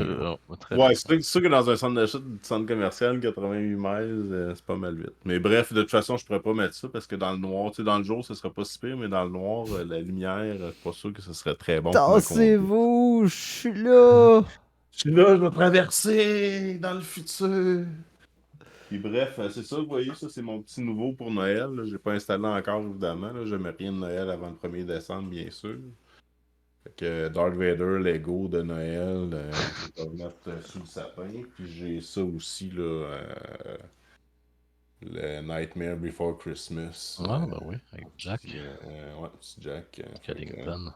Très bien. Ouais, c'est sûr que dans un centre d'achat, centre commercial, 88 miles, c'est pas mal vite. Mais bref, de toute façon, je pourrais pas mettre ça parce que dans le noir, tu sais, dans le jour, ce serait pas si pire, mais dans le noir, la lumière, je suis pas sûr que ce serait très bon pour ma conduite. Tassez-vous, je suis là. Je suis là, je vais traverser dans le futur. Puis bref, c'est ça, vous voyez, ça c'est mon petit nouveau pour Noël. Je n'ai pas installé encore, évidemment. Je n'aimais rien de Noël avant le 1er décembre, bien sûr. Fait que Darth Vader, Lego de Noël, je vais le mettre sous le sapin. Puis j'ai ça aussi, là, Le Nightmare Before Christmas. Ah, ben oui, avec Jack Ouais, c'est Jack. Callington.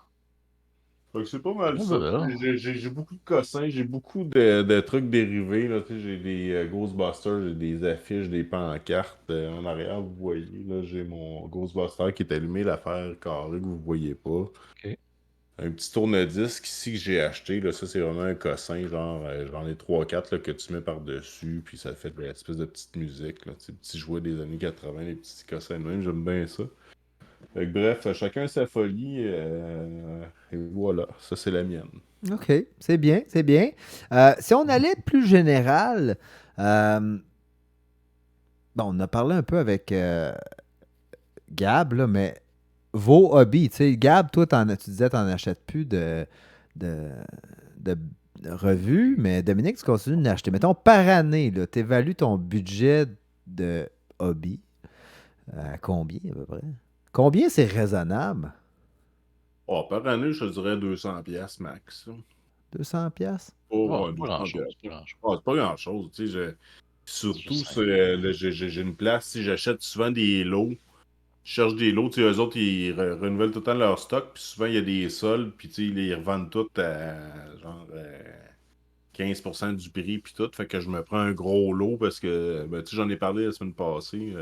Fait que c'est pas mal Ah, ça. ben là. J'ai beaucoup de cossins, j'ai beaucoup de trucs dérivés. Là. Tu sais, j'ai des Ghostbusters, j'ai des affiches, des pancartes. En arrière, vous voyez, là, j'ai mon Ghostbuster qui est allumé, l'affaire carrée que vous voyez pas. OK. Un petit tourne-disque ici que j'ai acheté. Là, ça, c'est vraiment un cossin. Genre, j'en ai 3-4 que tu mets par-dessus. Puis ça fait une espèce de petite musique. Là, tu sais, petits jouets des années 80, les petits cossins de même. J'aime bien ça. Fait que bref, chacun sa folie. Et voilà, ça, c'est la mienne. OK, c'est bien, c'est bien. Si on allait plus général, bon, on a parlé un peu avec Gab, là, mais vos hobbies, tu sais, Gab, toi, tu disais que tu n'en achètes plus de, de revues, mais Dominique, tu continues d'en acheter. Mettons, par année, tu évalues ton budget de hobby à combien à peu près? Combien c'est raisonnable? Oh, par année, je te dirais 200 pièces max. 200 pièces. Oh, Oh, ouais, pas 200 grand-chose, pièces. pas grand-chose. Oh, c'est pas grand-chose. Tu sais, C'est surtout, juste 5. j'ai une place, si j'achète souvent des lots. Je cherche des lots, tu sais, eux autres, ils renouvellent tout le temps leur stock, puis souvent, il y a des soldes, puis tu sais, ils les revendent toutes à genre 15% du prix, puis tout. Fait que je me prends un gros lot parce que, ben, tu sais, j'en ai parlé la semaine passée.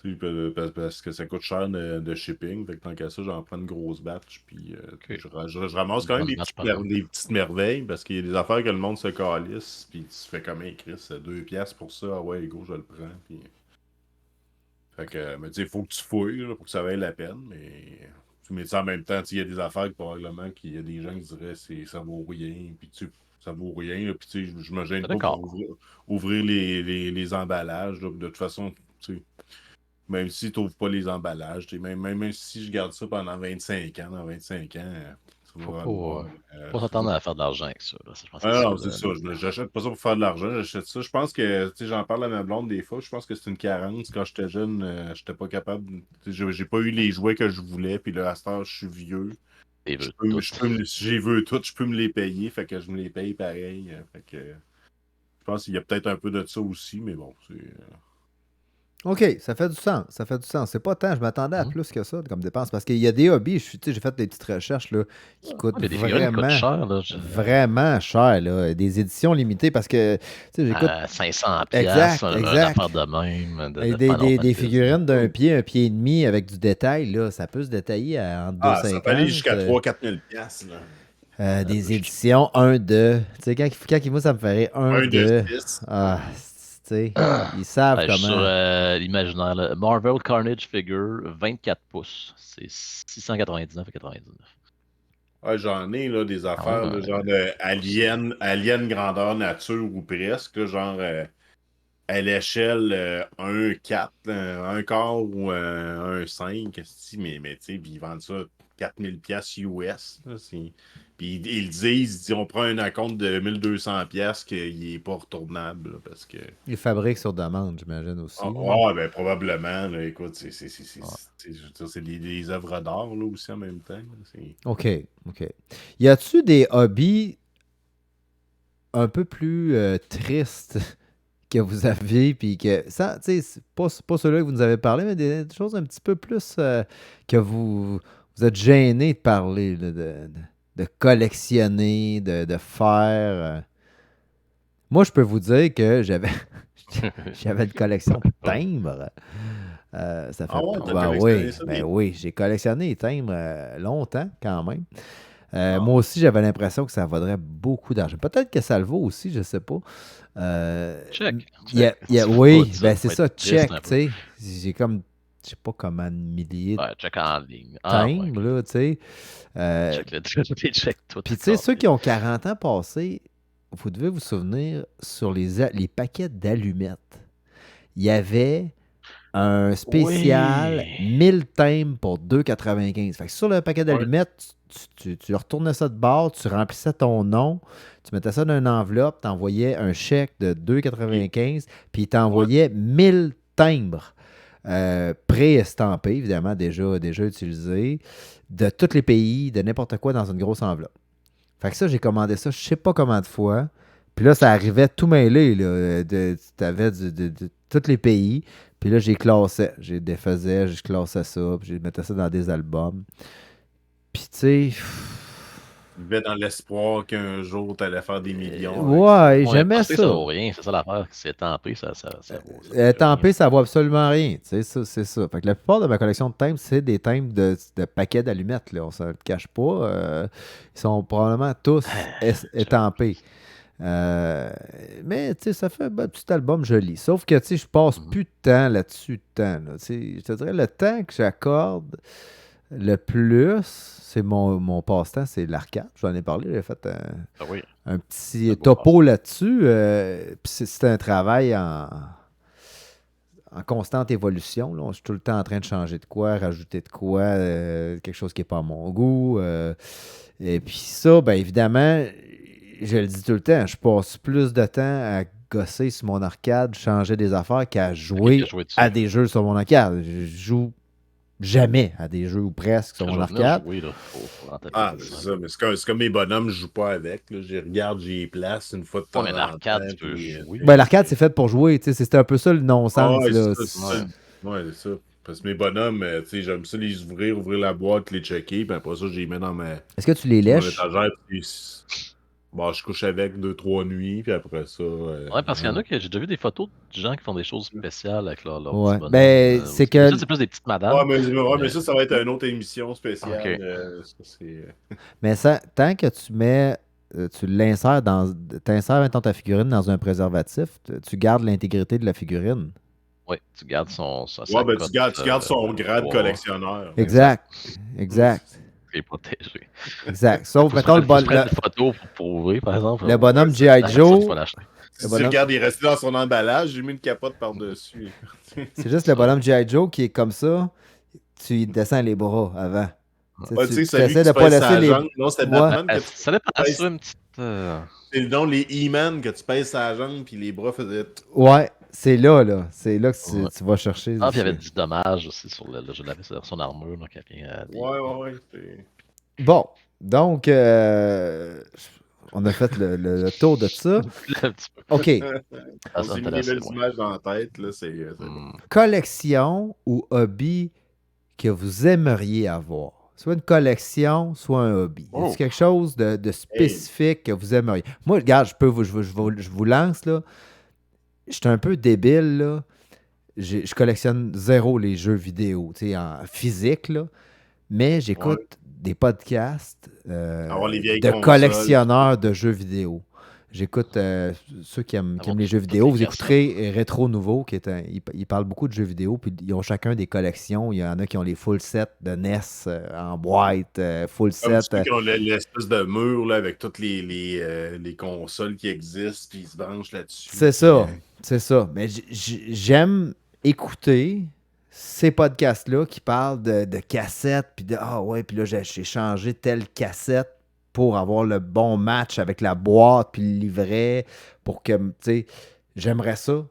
Tu sais, parce que ça coûte cher de shipping. Fait que tant qu'à ça, j'en prends une grosse batch. Puis OK. je ramasse Une quand même bonne batch par année. des petites merveilles parce qu'il y a des affaires que le monde se calisse. Puis tu fais comme un Chris, 2 piastres pour ça. Ah ouais, go, je le prends. Puis... Fait que, mais tu sais, il faut que tu fouilles là, pour que ça vaille la peine. Mais tu mets ça en même temps. Tu sais, il y a des affaires que probablement qu'il y a des gens qui diraient ça vaut rien. Puis tu sais, ça vaut rien. Là, puis tu sais, je me gêne pas D'accord. pour ouvrir les emballages. Là. De toute façon, tu sais. Même si tu n'ouvres pas les emballages, même si je garde ça pendant 25 ans, dans 25 ans, ça Faut va pas, avoir. pas s'attendre à faire de l'argent avec ça. Là. Je pense que Ah c'est ça. non, c'est ça. J'achète pas ça pour faire de l'argent, j'achète ça. Je pense que, tu sais, j'en parle à ma blonde des fois, je pense que c'est une carence. Quand j'étais jeune, j'étais pas capable. J'ai pas eu les jouets que je voulais, puis là, à cette heure, je suis vieux. Et veut tout. Si j'ai veux tout, je peux me les payer, fait que je me les paye pareil. Fait que je pense qu'il y a peut-être un peu de ça aussi, mais bon, c'est. OK, ça fait du sens. Ça fait du sens. C'est pas tant, je m'attendais à Mhm. plus que ça comme dépense. Parce qu'il y a des hobbies, tu sais, j'ai fait des petites recherches là, qui coûtent Il y a des figurines qui coûtent vraiment, cher. Là. vraiment cher. Là. Des éditions limitées parce que, tu sais, j'écoute. 500 Exact, piastres, une exact. affaire de même. Et Pas longtemps des que figurines d'un pied, un pied et demi avec du détail, là, ça peut se détailler entre Ah, ça peut aller 2,50. jusqu'à 3-4 000 piastres, là. Des éditions 1-2. Tu sais, quand moi, ça me ferait Un de 1-2. 6. Ah, tu sais, ils savent Je suis sur comment. l'imaginaire. Là. Marvel Carnage Figure, 24 pouces. C'est 699,99. Ouais, j'en ai là, des Quand même, affaires là, genre de alien grandeur nature ou presque, là, genre à l'échelle 1,4, un quart ou 1,5. Mais tu sais, puis ils vendent ça 4000 pièces US. Là, puis ils disent, on prend un acompte de 1200 pièces qu'il n'est pas retournable là, parce que. Ils fabriquent sur demande, j'imagine aussi. Ben probablement. Là, écoute, Ouais. je veux dire, c'est des œuvres d'art là, aussi en même temps. Là, OK, OK. Y a-tu des hobbies un peu plus tristes que vous aviez, puis que, ça, tu sais, c'est pas ceux-là que vous nous avez parlé, mais des choses un petit peu plus que vous êtes gêné de parler, là, de collectionner, de faire. Moi, je peux vous dire que j'avais une collection de timbres. Ça Ah fait. ouais, t'as Ben collectionné oui, ça, ben des. oui, j'ai collectionné les timbres longtemps quand même. Ah, Moi aussi, j'avais l'impression que ça vaudrait beaucoup d'argent. Peut-être que ça le vaut aussi, je sais pas. Check. Oui, Tu ben vas c'est être ça, triste check, un tu peu. sais. J'ai comme, je sais pas comment, un millier de Ouais, check en ligne. Ah, ouais. timbres, là, tu sais. Check le check tout. Puis, tu sais, ceux qui ont 40 ans passés, vous devez vous souvenir sur les paquets d'allumettes. Il y avait un spécial Oui. 1000 timbres pour 2,95. Fait que sur le paquet ouais. d'allumettes, tu retournais ça de bord, tu remplissais ton nom, tu mettais ça dans une enveloppe, tu envoyais un chèque de 2,95, puis il Ouais. t'envoyait 1000 timbres pré-estampés, évidemment, déjà utilisés, de tous les pays, de n'importe quoi dans une grosse enveloppe. Fait que ça, j'ai commandé ça, je sais pas comment de fois. Puis là, ça arrivait tout mêlé. Là, tu avais tous les pays. Puis là, j'ai classé. J'ai défaisais, je classais ça, puis je mettais ça dans des albums. Puis tu sais, Tu vivais dans l'espoir qu'un jour, tu allais faire des millions avec ça. ouais, Ouais, j'aimais penser que ça ça. vaut rien, c'est ça l'affaire. Si c'est tampé, ça vaut Tant rien. pis, ça vaut absolument rien. Tu sais, ça, c'est ça. Fait que la plupart de ma collection de thèmes, c'est des thèmes de paquets d'allumettes. Là. On ne le cache pas. Ils sont probablement tous étampés. Mais tu sais, ça fait un petit album joli. Sauf que tu sais, je passe plus de temps là-dessus. Tu sais, je te dirais, le temps que j'accorde le plus, c'est mon passe-temps, c'est l'arcade. J'en ai parlé, j'ai fait Ah oui, un c'est petit un beau topo là-dessus. Puis c'est un travail en constante évolution. Là. Je suis tout le temps en train de changer de quoi, rajouter de quoi, quelque chose qui n'est pas à mon goût. Et puis ça, ben évidemment, je le dis tout le temps, je passe plus de temps à gosser sur mon arcade, changer des affaires qu'à jouer joué dessus. à des jeux sur mon arcade. Je joue jamais à des jeux ou presque sur Quand mon je vais venir arcade. jouer, là, faut rentrer Ah, ça. c'est ça, mais c'est comme mes bonhommes, je joue pas avec. Là. J'y regarde, j'y place une fois de Ouais, temps mais en l'arcade, temps. tu peux Puis, jouer. Ben, l'arcade, c'est fait pour jouer. Tu sais, c'était un peu ça le ah, non-sens. ouais, Là. c'est ça. Ouais. Ouais, c'est ça. Parce que mes bonhommes, tu sais, j'aime ça les ouvrir la boîte, les checker, puis après ça, je les mets dans Est-ce que tu les mon lèches? étagère, puis bon, je couche avec 2, 3 nuits, puis après ça. Ouais, parce qu'il y en a que j'ai déjà vu des photos de gens qui font des choses spéciales avec leur petit Ouais. bonhomme. Ben, c'est Mais que. ça, c'est plus des petites Ouais, madames. mais Mais... ça va être une autre émission Ok. spéciale. Ça, c'est. Mais ça, tant que tu mets. Tu l'insères dans. T'insères, mettons, ta figurine dans un préservatif, tu gardes l'intégrité de la figurine. Ouais, tu gardes sa Ouais, ben cote. tu gardes son grade collectionneur. Exact. Exact. C'est protégé. Exact. Sauf, Faut se mettons, prendre, faut se prendre une photo pour ouvrir, par exemple. le bonhomme G.I. Ouais, La personne qui Joe. va l'acheter. Si Le tu bonhomme- regardes, il est resté dans son emballage, j'ai mis une capote par-dessus. C'est juste le bonhomme G.I. Joe qui est comme ça. Tu y descends les bras avant. Ouais, tu sais, Tu celui essaies qui de se pas pèse laisser sa les. jambe. Non, c'était Ouais. Batman que tu Ça dépend pèses. sur une petite. C'est le nom, les E-Man, que tu pèses sa jambe, puis les bras faisaient. Ouais, c'est là, là. C'est là que Ouais. tu vas chercher. Ah, puis il y avait du dommage aussi sur le jeu de sur son armure. Donc, il y avait Ouais. Bon, donc, on a fait le tour de ça. un petit peu. OK. On Ça s'est mis des m'intéressait, belles ouais. images dans la tête, là, c'est bon. Collection ou hobby que vous aimeriez avoir? Soit une collection, soit un hobby. Oh. C'est quelque chose de spécifique que vous aimeriez. Moi, regarde, je vous lance, là. Je suis un peu débile, là. Je collectionne zéro les jeux vidéo, tu sais, en physique, là. Mais j'écoute des podcasts Avoir les vieilles de consoles. collectionneurs de jeux vidéo. J'écoute ceux qui aiment les jeux vidéo. les Vous cassettes. écouterez Rétro Nouveau, ils parlent beaucoup de jeux vidéo, puis ils ont chacun des collections. Il y en a qui ont les full sets de NES en boîte, full Comme set. ceux qui ont l'espèce de mur là, avec toutes les consoles qui existent, puis ils se branchent là-dessus. C'est ça, c'est ça. Mais j'aime écouter ces podcasts-là qui parlent de cassettes, puis de ah ouais, puis là j'ai changé telle cassette pour avoir le bon match avec la boîte puis le livret pour que, tu sais, j'aimerais ça,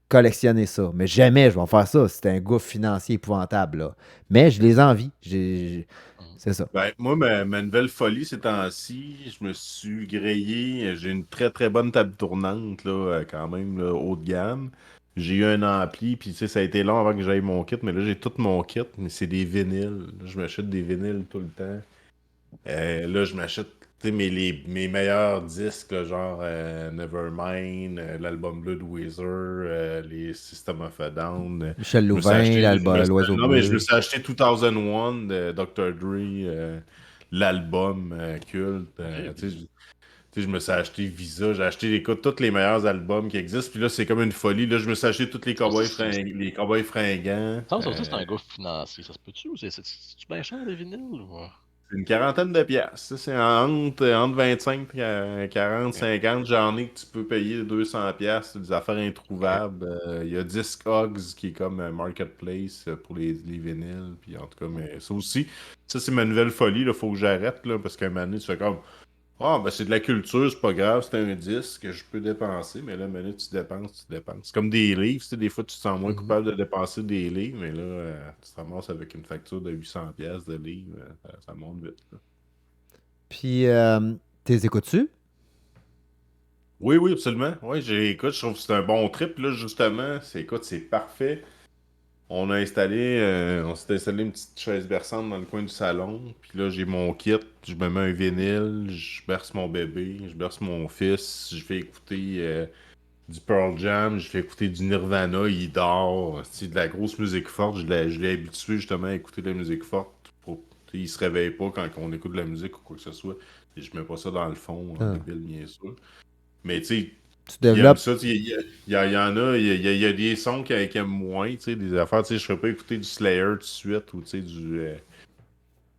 collectionner ça. Mais jamais je vais faire ça. C'est un gouffre financier épouvantable, là. Mais je les envie. C'est ça. Ben, moi, ma nouvelle folie ces temps-ci, je me suis grillé. J'ai une très très bonne table tournante, là, quand même, là, haut de gamme. J'ai eu un ampli, puis tu sais, ça a été long avant que j'aille mon kit, mais là, j'ai tout mon kit, mais c'est des vinyles. Là, je m'achète des vinyles tout le temps. Là, je m'achète tu sais, mes meilleurs disques, là, genre Nevermind, l'album Blood Wizard, les System of a Down. Michel Je me suis Louvain, acheté- l'oiseau Non, mais je me bleu. suis acheté 2001 de Dr. Dre, l'album culte. Tu sais, je me suis acheté Visa, j'ai acheté écoute, tous les meilleurs albums qui existent. Puis là, c'est comme une folie. Là, je me suis acheté tous les les cowboys fringants. Ça aussi, c'est un gouffre financier. Ça se peut-tu ou c'est bien cher les vinyles? Ou... C'est une quarantaine de piastres. Ça, c'est entre 25 et 40, 50. J'en ai que tu peux payer 200 piastres. C'est des affaires introuvables. Il y a Discogs qui est comme un marketplace pour les vinyles. Puis en tout cas, mais ça aussi, ça c'est ma nouvelle folie. Il faut que j'arrête là, parce qu'à un moment donné, tu fais comme ah, ben c'est de la culture, c'est pas grave, c'est un disque que je peux dépenser. Mais là, à un moment donné, tu dépenses. C'est comme des livres. Tu sais, des fois, tu te sens moins coupable de dépenser des livres. Mais là, tu te ramasses avec une facture de 800 piastres de livres. Ça monte vite. Là. Puis, t'es écoutes-tu? Oui, oui, absolument. Oui, écoute, je trouve que c'est un bon trip, là, justement. Écoute, c'est parfait. On s'est installé une petite chaise berçante dans le coin du salon. Puis là, j'ai mon kit, je me mets un vinyle, je berce mon bébé, je berce mon fils, je fais écouter du Pearl Jam, je fais écouter du Nirvana, il dort. C'est de la grosse musique forte. Je l'ai habitué justement à écouter de la musique forte. Il se réveille pas quand on écoute de la musique ou quoi que ce soit. Et je mets pas ça dans le fond, en Ah. débile, bien sûr. Mais tu sais, Tu il aime développes. ça, tu sais, il y en a, il y a des sons qu'il aime moins, tu sais, des affaires, tu sais, je ferais pas écouter du Slayer tout de suite, ou tu sais, du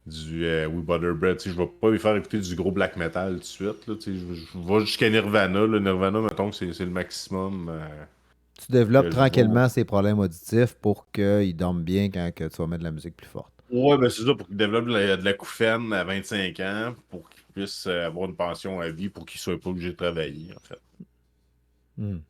We Butter Bread, tu sais, je vais pas lui faire écouter du gros black metal tout de suite, là, tu sais, je vais jusqu'à Nirvana, là, Nirvana, mettons que c'est le maximum Tu développes que je vais. tranquillement ces problèmes auditifs pour qu'ils dorment bien quand que tu vas mettre de la musique plus forte. Ouais, ben c'est ça, pour qu'il développe de la couffaine à 25 ans, pour qu'il puisse avoir une pension à vie, pour qu'il soit pas obligé de travailler, en fait. Hmm.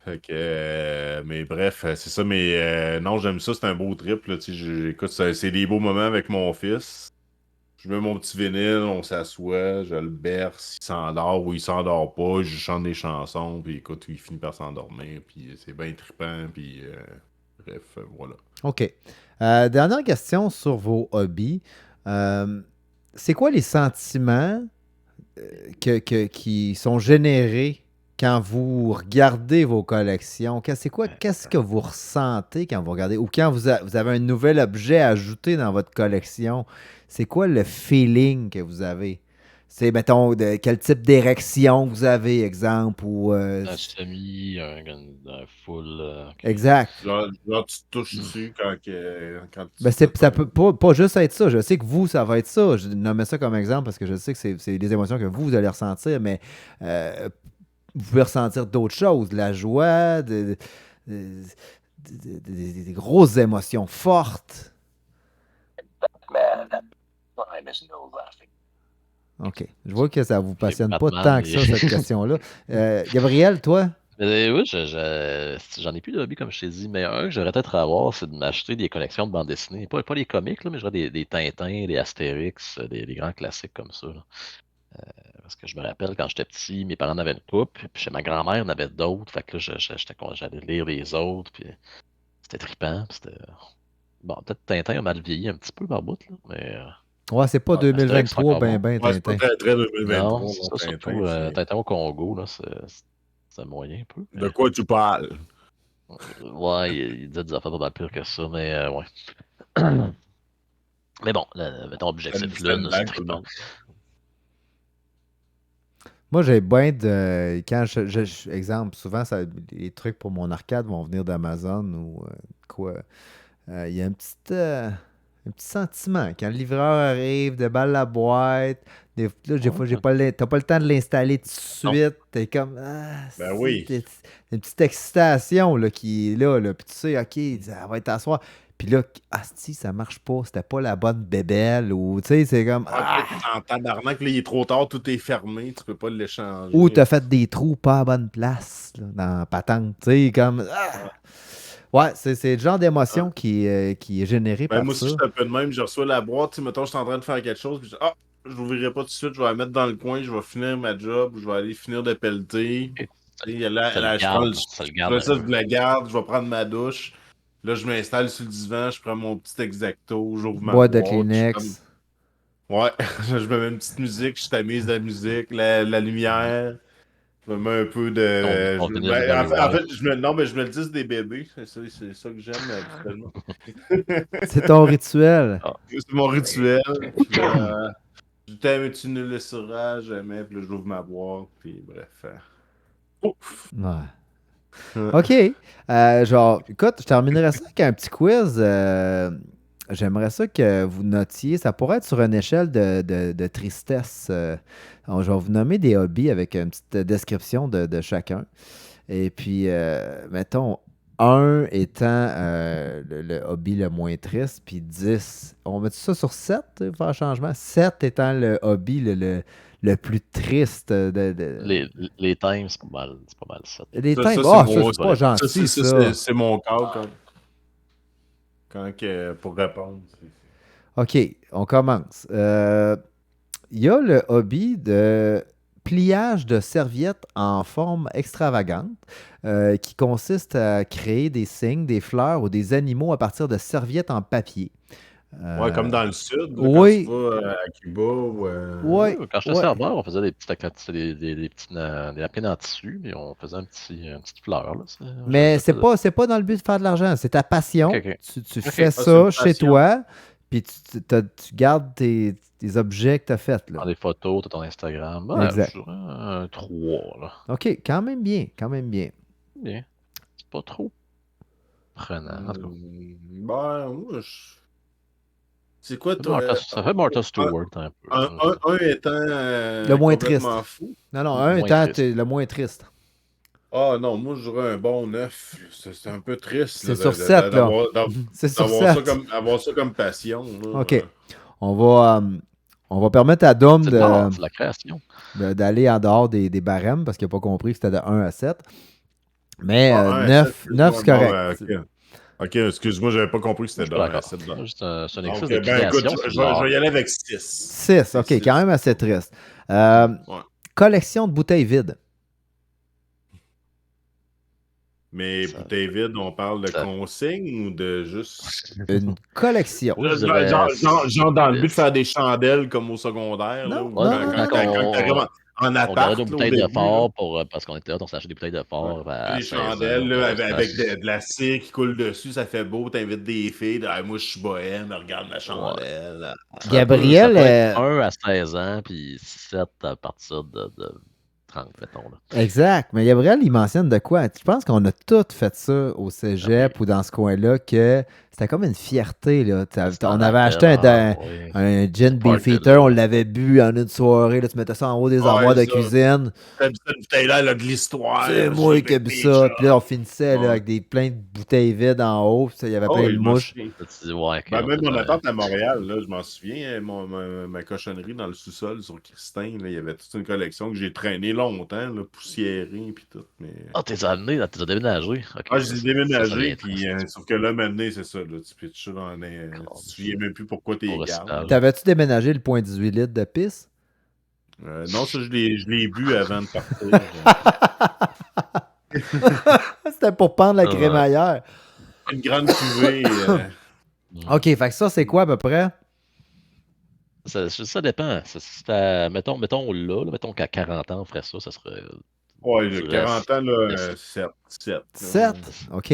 Fait que, mais bref, c'est ça, mais non, j'aime ça, c'est un beau trip, là, tu sais, écoute, c'est des beaux moments avec mon fils. Je mets mon petit vinyle, on s'assoit, je le berce, il s'endort ou il s'endort pas, je chante des chansons, puis écoute, il finit par s'endormir, puis c'est bien trippant, puis bref, voilà. OK. Dernière question sur vos hobbies. Euh, c'est quoi les sentiments qui sont générés quand vous regardez vos collections? Qu'est-ce que vous ressentez quand vous regardez ou quand vous avez un nouvel objet ajouté dans votre collection? C'est quoi le feeling que vous avez? C'est, mettons, quel type d'érection vous avez, exemple, ou... Un semi, un full. Ok. exact. Genre, tu te touches Hmm. dessus quand Ben tu fais ça ton. peut pas juste être ça. Je sais que vous, ça va être ça. Je nommais ça comme exemple parce que je sais que c'est des émotions que vous allez ressentir, mais euh, vous pouvez ressentir d'autres choses, de la joie, de- des grosses émotions fortes. OK. Je vois que ça vous Les passionne pas Batman, tant que ça, cette question-là. Gabriel, toi? Oui, j'en ai plus de hobby, comme je t'ai dit, mais un que j'aimerais peut-être avoir, c'est de m'acheter des collections de bandes dessinées. Pas les comics, là, mais je vois des Tintins, des Astérix, des grands classiques comme ça, là. Parce que je me rappelle, quand j'étais petit, mes parents en avaient une coupe, puis chez ma grand-mère, en avait d'autres. Fait que là, j'allais lire les autres, puis c'était trippant. Puis bon, peut-être Tintin a mal vieilli un petit peu par bout, là, mais Ouais, c'est pas Ouais, Astérix, c'est 2023, encore ben, bon. ben, ouais, c'est pas Tintin. très très Non, 2023, c'est non, ça, Tintin, surtout c'est. Tintin au Congo, là, c'est moyen un peu. De quoi tu parles? Ouais, il dit des affaires pas mal pires que ça, mais ouais. Mais bon, mettons objectif C'était une lune, c'est blague, tout le trippant. monde. Moi, j'ai bien de. Quand exemple, souvent, les trucs pour mon arcade vont venir d'Amazon ou quoi. Il y a un petit sentiment. Quand le livreur arrive, déballe la boîte, des Ouais, fois, t'as pas le temps de l'installer tout de non. suite. T'es comme, ah, Ben si, oui. une petite excitation là, qui est là. Puis tu sais, OK, ça va être à soir. Puis là, ah, si, ça marche pas. C'était pas la bonne bébelle. Ou, tu sais, c'est comme, Ouais, puis là, ah. t'es en tabarnak, là, il est trop tard, tout est fermé, tu peux pas Ou l'échanger. t'as fait des trous pas à bonne place là, dans la patente. Tu sais, comme, ah. Ouais. Ouais, c'est le genre Hein? d'émotion qui est généré Ben, par moi aussi, je ça. suis un peu de même, je reçois la boîte, tu sais, mettons, je suis en train de faire quelque chose, puis je l'ouvrirai pas tout de suite, je vais la mettre dans le coin, je vais finir ma job, je vais aller finir de pelleter. Et Tu sais, là, ça le ça le je garde fais un ça, peu. je la garde, je vais prendre ma douche. Là, je m'installe sur le divan, je prends mon petit exacto, j'ouvre ma Boîte de boîte, je suis comme. Kleenex. Ouais, je me mets une petite musique, je tamise la musique, la lumière. Je me mets un peu de. Ton vinyle de Ben, Barry en fait, White. non, mais je me le dis, c'est des bébés. C'est ça que j'aime habituellement. C'est ton rituel. Ah. C'est mon rituel. Puis là, je t'aime et tu ne le sauras jamais. Puis là, j'ouvre ma boîte. Puis bref. Ouf! Ouais. Ouais. OK. Genre, écoute, je terminerai ça avec un petit quiz. J'aimerais ça que vous notiez. Ça pourrait être sur une échelle de tristesse. Alors, je vais vous nommer des hobbies avec une petite description de chacun. Et puis, mettons, un étant le hobby le moins triste, puis 10. On met ça sur 7 pour faire un changement. 7 étant le hobby le plus triste Les, les times, c'est pas mal ça. des Ça, times. c'est Ah, ça, mon. c'est pas gentil, ça. C'est mon cas pour répondre. OK, on commence. il y a le hobby de pliage de serviettes en forme extravagante qui consiste à créer des signes, des fleurs ou des animaux à partir de serviettes en papier. Ouais, comme dans le sud, là, quand tu Oui, vas à Cuba ou. oui, Quand j'étais oui. serveur, on faisait des petits, des petits des napkins en tissu, puis on faisait une petite fleur. Là. Mais Ça faisait. c'est pas dans le but de faire de l'argent, c'est ta Ok, passion. ok. Tu Ok. fais Ah, c'est ça une chez passion. toi, puis tu gardes tes objets que tu as faits. Là. Prends des photos, t'as ton Instagram. Ouais, Exact. je dirais un 3, là. OK, quand même bien, quand même bien. Bien. C'est pas trop prenant. En tout cas, Ben, moi, c'est quoi, toi? ça fait Martha Stewart un peu. Un étant Le moins triste. complètement fou. Non, non, un Moins étant triste. le moins triste. Ah non, moi, je dirais un bon 9. C'est un peu triste là, C'est sur 7, là. d'avoir C'est sur d'avoir 7. avoir ça comme passion. Là. OK. On va permettre à Dom C'est de l'art, c'est de la création. d'aller en dehors des barèmes parce qu'il n'a pas compris que c'était de 1 à 7. Mais Ah, 1 à 9, 7, 9 c'est correct. Ok, excuse-moi, j'avais pas compris que Je c'était suis de pas 1 à d'accord. 7. C'est un Donc, exercice de ben écoute, création, c'est de je l'art. vais y aller avec 6. 6, OK, quand même assez triste. Ouais. Collection de bouteilles vides. Mais Ça- bouteille vide, on parle de ça- consigne ou de juste. Une collection. Moi, je dirais Genre dans le but de 10. faire des chandelles comme au secondaire, là, Non, ou non, quand non, non, quand non. t'arrives en On gardait appart, nos là, au bouteilles de début, là. fort parce qu'on était là, on s'achetait des bouteilles de fort à Des 16 ans. chandelles là, on se avec tâchait. de la cire qui coule dessus, ça fait beau, t'invites des filles, ah, moi je suis bohème, regarde ma chandelle. Ça Gabriel, peut être 1 à 16 ans, puis 7 à partir de 30, mettons. Là. exact. Mais Gabriel, il mentionne de quoi? Je pense qu'on a tous fait ça au Ah cégep ou dans ce coin-là, que c'était comme une fierté. Là. On avait rappelle, acheté oui. un gin Party, Beefeater, là. on l'avait bu en une soirée. Là, tu mettais ça en haut des armoires Ouais, de ça. cuisine. Cette bouteille-là, elle a de l'histoire. C'est j'ai moi avec qui ai bu mes ça. Puis là, on chums. finissait là, Ouais. avec plein de bouteilles vides en haut. Puis ça, il y avait Oh, plein oui, de je m'en mouches. souviens. Tu te dis, ouais, ok, Ben, on même était mon dans- appart à Montréal, là, je m'en souviens, ma cochonnerie dans le sous-sol sur Christin, là, il y avait toute une collection que j'ai traînée longtemps, là, poussiérée puis tout. Mais... Ah, t'es amené, là, t'es déménagé. Ok, Ah, ça, j'ai ça déménagé, devient puis triste. sauf que là, maintenant, c'est ça, là, tu pitches ça dans les... Tu te souviens même plus pourquoi t'es Au gardes. recyclage. T'avais-tu déménagé le point 18 litres de pisse? Non, ça, je l'ai bu avant de partir. C'était pour pendre la Ouais. crémaillère. Une grande cuvée. OK, fait que ça, c'est quoi à peu près? Ça dépend. Mettons là, mettons qu'à 40 ans, on ferait ça serait. Ouais, je j'ai dirais 40 ans, là, le- 7. 7? OK.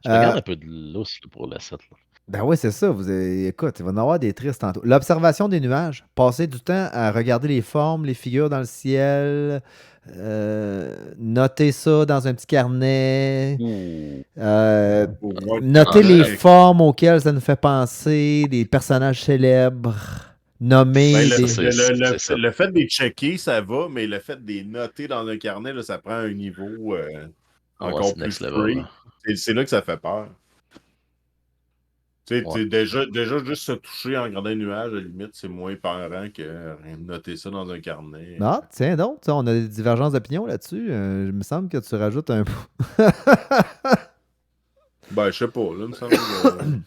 Je me garde un peu de lousse là, pour le 7. Là. Ben oui, c'est ça. Écoute, il va y en avoir des tristes tantôt. L'observation des nuages. Passer du temps à regarder les formes, les figures dans le ciel. Noter ça dans un petit carnet. Noter les formes auxquelles ça nous fait penser, des personnages célèbres. Nommer Ben, des... c'est ça. le fait de les checker, ça va, mais le fait de les noter dans un carnet, là, ça prend un niveau encore c'est plus next level. free. Là. C'est là que ça fait peur. Tu sais, Ouais. déjà, juste se toucher en regardant les nuages, à la limite, c'est moins peurant que noter ça dans un carnet. Ah, tiens donc, on a des divergences d'opinion là-dessus. Il me semble que tu rajoutes un... Ben, je sais pas, là, il me semble que...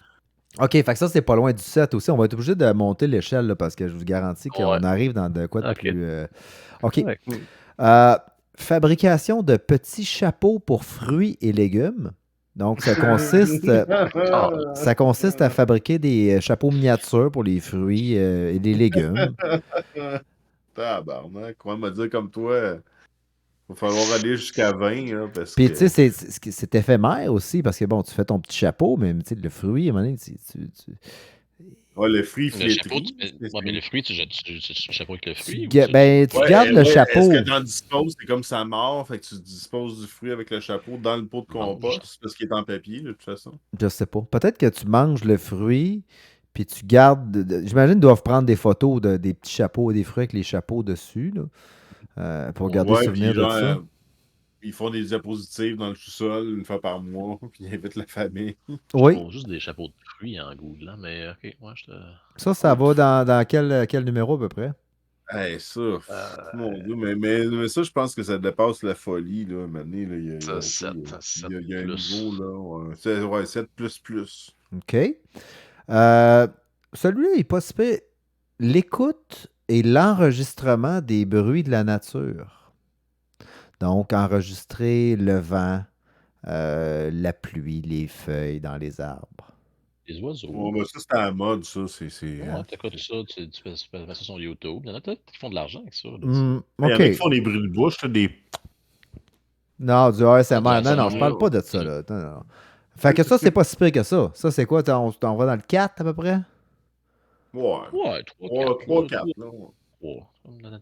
OK, fait que ça, c'est pas loin du 7 aussi. On va être obligé de monter l'échelle là, parce que je vous garantis qu'on Ouais. arrive dans de quoi de Ok. plus... OK. Ouais. Fabrication de petits chapeaux pour fruits et légumes. Donc, ça consiste à fabriquer des chapeaux miniatures pour les fruits et les légumes. Tabarnak, comment me dire comme toi? Il va falloir aller jusqu'à 20, là, parce Puis, que... tu sais, c'est éphémère aussi parce que, bon, tu fais ton petit chapeau, mais tu sais, le fruit, à un moment donné, Ouais, le fruit Le chapeau, flétri. mais le fruit, tu jettes le chapeau avec le fruit. tu gardes le chapeau. Est-ce que tu en disposes? C'est comme ça mort, fait que tu disposes du fruit avec le chapeau dans le pot de compost parce qu'il est en papier, de toute façon. Je sais pas. Peut-être que tu manges le fruit, puis tu gardes. J'imagine qu'ils doivent prendre des photos des petits chapeaux et des fruits avec les chapeaux dessus, là, pour garder le souvenir puis de genre, ça. ils font des diapositives dans le sous-sol une fois par mois, puis ils invitent la famille. Oui. Faut juste des chapeaux de fruits en googlant, mais ok, moi je te. Ça va dans quel numéro à peu près? Hey, ça, mon Dieu, mais ça, je pense que ça dépasse la folie, là, Mané, là, il y a un niveau, là, ouais, 7++. OK. Celui-là, il est pas si pire. L'écoute et l'enregistrement des bruits de la nature. Donc, enregistrer le vent, la pluie, les feuilles dans les arbres. Les oiseaux. Ouais, ben ça, c'est à la mode, ça. Ouais, t'écoutes ça, tu fais ça sur YouTube. Il y en a peut-être qui font de l'argent avec ça. Là, Il y en OK. a qui font des bruits de bouche, là, des. Non, du ASMR. Ah, Non, du non, je parle ASMR, pas de ça, là. Non, non. Fait que ça, c'est pas si pire que ça. Ça, c'est quoi? On va dans le 4 à peu près? Ouais. Ouais, 3-4. 3-4, là. 3.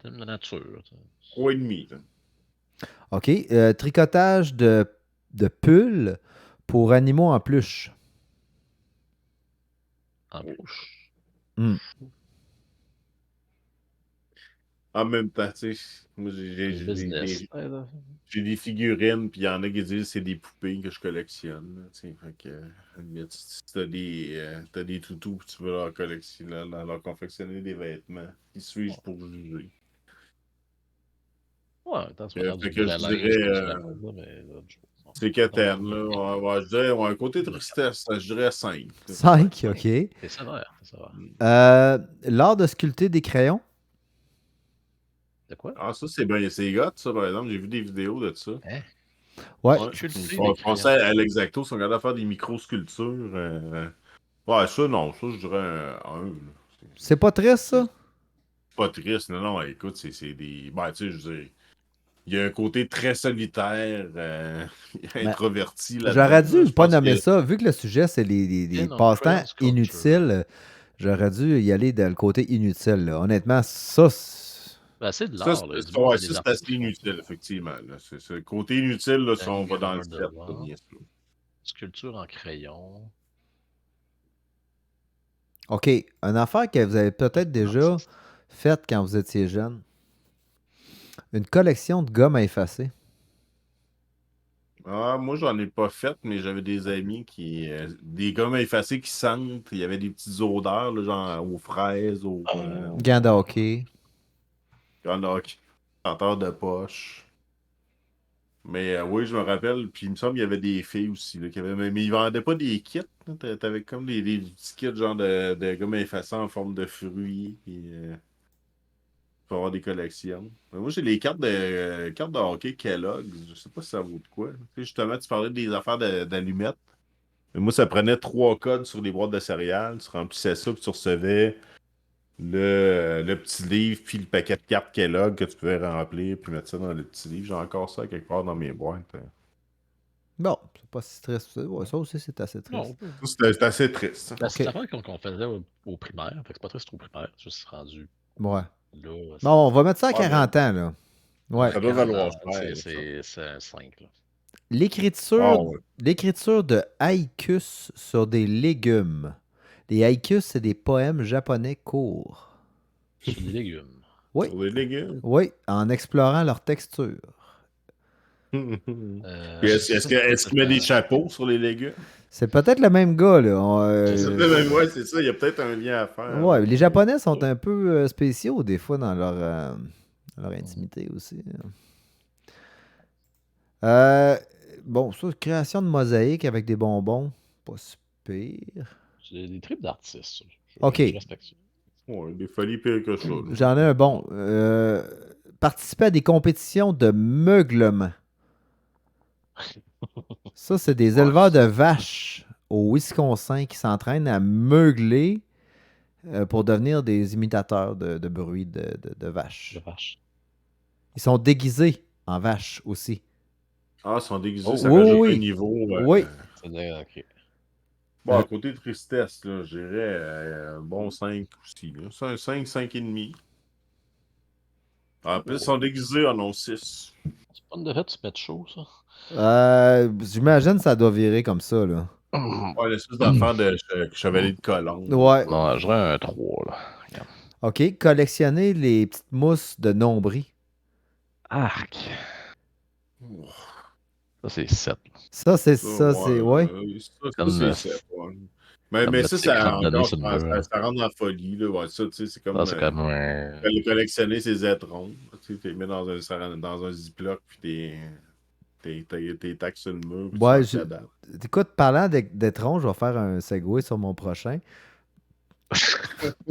Comme la nature. Ça. 3,5, là. OK. Tricotage de pulls pour animaux en peluche. En plus. Hmm. En même temps, tu sais, moi, Le business. Ouais, là. j'ai des figurines, puis il y en a qui disent que c'est des poupées que je collectionne. Là, tu sais. Fait que, à la limite, si t'as des toutous, puis tu veux leur collectionner, leur confectionner des vêtements, qui suis-je pour juger? Ouais, attends, tu vas faire Fait du que je vrai linge dirais, comme sur la mode, là, mais là, c'est Keten, là. Ouais, je dirais, ouais, côté tristesse, je dirais 5. 5, OK. c'est sévère, c'est sévère. L'art de sculpter des crayons. De quoi? Ah, ça, c'est bien. C'est hot, ça, par exemple. J'ai vu des vidéos de ça. Hein? Ouais. Ouais. Sculpter Ils des font crayons. ça à l'Exacto, ils sont capables de faire des micro-sculptures. Ouais, ça, non. Ça, je dirais un. Là. C'est pas triste, ça? C'est pas triste. Non, non, écoute, c'est des. Ben, tu sais, je veux dire, il y a un côté très solitaire, Ben, introverti là-dedans. J'aurais là. dû Je pas pense nommer que ça. Vu que le sujet, c'est les In on passe-temps crayon sculpture. inutiles, j'aurais dû y aller dans le côté inutile, là. Honnêtement, ça, Ben, c'est de ça, l'art, là. Il y a du monde, ouais, il y a ça, des c'est artistes assez qui font inutile, ça. effectivement. Là. C'est le côté inutile, là, si on va dans le Daniel step, là, Delon. bien sûr. Sculpture en crayon. OK. Une affaire que vous avez peut-être déjà faite quand vous étiez jeune. Une collection de gomme à effacer. Ah, moi, j'en ai pas fait, mais j'avais des amis qui. Des gommes à effacer qui sentent. Il y avait des petites odeurs, là, genre aux fraises, aux. Gants de hockey. Grand hockey, senteur de poche. Mais oui, je me rappelle. Puis il me semble qu'il y avait des filles aussi. Là, qui avaient, mais ils vendaient pas des kits. Là. T'avais comme des petits kits genre de gomme à effacer en forme de fruits. Puis, pour avoir des collections. Mais moi, j'ai les cartes de hockey Kellogg's. Je sais pas si ça vaut de quoi. Tu sais, justement, tu parlais des affaires d'allumettes. Mais moi, ça prenait 3 codes sur les boîtes de céréales. Tu remplissais ça, puis tu recevais le petit livre, puis le paquet de cartes Kellogg que tu pouvais remplir, puis mettre ça dans le petit livre. J'ai encore ça quelque part dans mes boîtes. Bon, c'est pas si triste. Ouais, ça aussi, c'est assez triste. Non, Ça, c'était assez triste. ben, c'est Ok. l'affaire qu'on faisait au primaire. Fait que c'est pas triste au primaire. C'est juste rendu Ouais. là. Bon, on va mettre ça à Ouais, 40 ans, là. Ouais. Ça doit valoir cher. C'est un 5. Là. L'écriture, Ah ouais. l'écriture de haïkus sur des légumes. Les haïkus, c'est des poèmes japonais courts. Sur des légumes. Oui, Sur les légumes. oui, en explorant leur texture. Puis est-ce qu'il met des chapeaux sur les légumes? C'est peut-être le même gars, là. Ouais, c'est ça. Il y a peut-être un lien à faire. Ouais, les Japonais sont un peu spéciaux des fois dans leur intimité aussi. Bon, ça, création de mosaïques avec des bonbons, pas si pire. C'est des tripes d'artistes. Ça. Ok. Je respecte ça. Ouais, des folies pires que ça. là. J'en ai un bon. Participer à des compétitions de meuglement. Ça, c'est des éleveurs de vaches au Wisconsin qui s'entraînent à meugler pour devenir des imitateurs de bruit de vaches. De vache. Ils sont déguisés en vaches aussi. Ah, ils sont déguisés, Oh, ça oui, rajoute oui. un niveau. Oui. C'est-à-dire, ok. Bon, à côté de tristesse, là, je dirais un bon 5 aussi. Là. C'est un 5, 5,5. En plus, ils sont déguisés en ont 6. C'est pas une défaite, tu mets chaud, ça. J'imagine que ça doit virer comme ça, là. Ouais, l'espèce d'affaire de chevalier de colombe. Ouais. Non, je dirais un 3, là. Regarde. OK. Collectionner les petites mousses de nombril. Arc. Ça, c'est 7. Ça, c'est. Ouais. Comme c'est 7. Ouais. Mais comme ça, mettre tes crottes de nez encore, sur le mur. ça rentre dans la folie. Là. Ouais, ça, tu sais, c'est comme Ça, c'est comme un... collectionner ses étrons. Tu les mets dans un Ziploc, puis t'es taxes sur le mur. Puis Ouais, écoute, parlant d'étrange, je vais faire un segue sur mon prochain.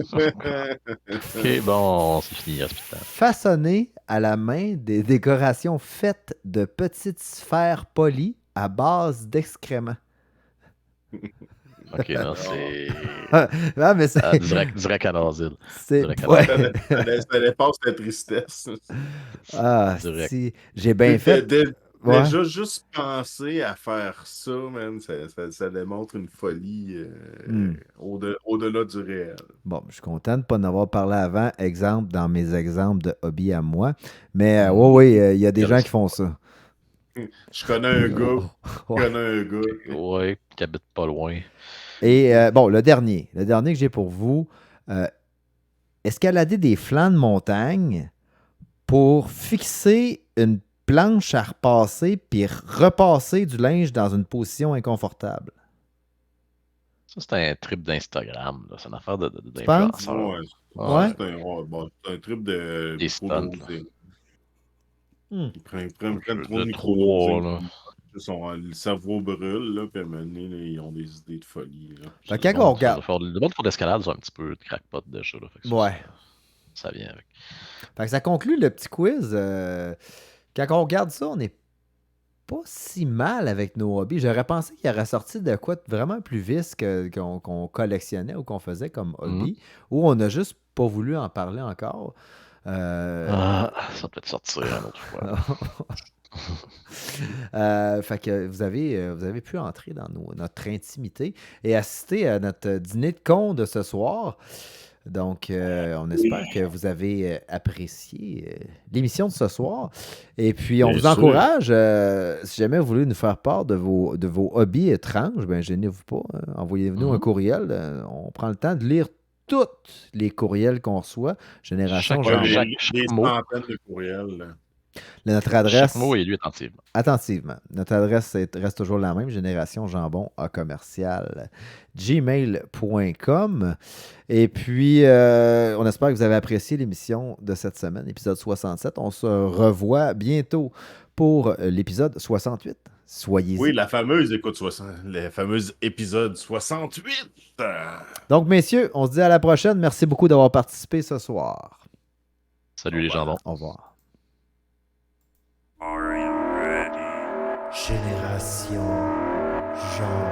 Ok, bon, c'est fini, il reste plus de temps. Façonner à la main des décorations faites de petites sphères polies à base d'excréments. Ok, non, c'est. Ah, mais c'est. Direct à l'asile. c'est Direct à ouais. Ça dépasse la tristesse. Ah, Direct. si. J'ai bien fait. Ouais. Déjà, juste penser à faire ça, man, ça démontre une folie au-delà du réel. Bon, je suis content de ne pas en avoir parlé avant, exemple, dans mes exemples de hobby à moi. Mais Mhm. oui, il y a des gens qui font ça. Je connais un gars. Je Ouais. connais un gars. Ouais, qui habite pas loin. Et bon, le dernier que j'ai pour vous, escalader des flancs de montagne pour fixer une planche à repasser puis repasser du linge dans une position inconfortable. Ça, c'est un trip d'Instagram, là. C'est une affaire Tu penses? d'influenceur. Ouais, Ouais. c'est un trip de Des stunts, micro-dosing. Hmm. Ils prennent trop de De trois, là. micro-dosing. Le cerveau brûle, là, puis à un moment donné, là, ils ont des idées de folie. Là. Fait Le que quand on monde regarde. le monde qui font de l'escalade, c'est un petit peu de crackpot déjà, là. Fait que Ouais. ça vient avec. Fait que ça conclut le petit quiz. Quand on regarde ça, on n'est pas si mal avec nos hobbies. J'aurais pensé qu'il y aurait sorti de quoi de vraiment plus vice qu'on collectionnait ou qu'on faisait comme hobby, ou on n'a juste pas voulu en parler encore. Ça peut être sortir une autre fois. Fait que vous avez pu entrer dans notre intimité et assister à notre dîner de con de ce soir. Donc, on espère que vous avez apprécié l'émission de ce soir. Et puis, on Bien vous sûr. encourage, si jamais vous voulez nous faire part de vos hobbies étranges, ben gênez-vous pas. Envoyez-nous un courriel. On prend le temps de lire tous les courriels qu'on reçoit. Génération Chaque- Jambon. Des mot. centaines de courriels. Là. Notre Chaque adresse. mot est lu attentivement. Attentivement. Notre adresse reste toujours la même, génération jambon à commercial gmail.com. Et puis, on espère que vous avez apprécié l'émission de cette semaine, épisode 67. On se revoit bientôt pour l'épisode 68. Soyez-y. Oui, la fameuse le fameux épisode 68. Donc, messieurs, on se dit à la prochaine. Merci beaucoup d'avoir participé ce soir. Salut les jambons. Au revoir. Génération Jambon.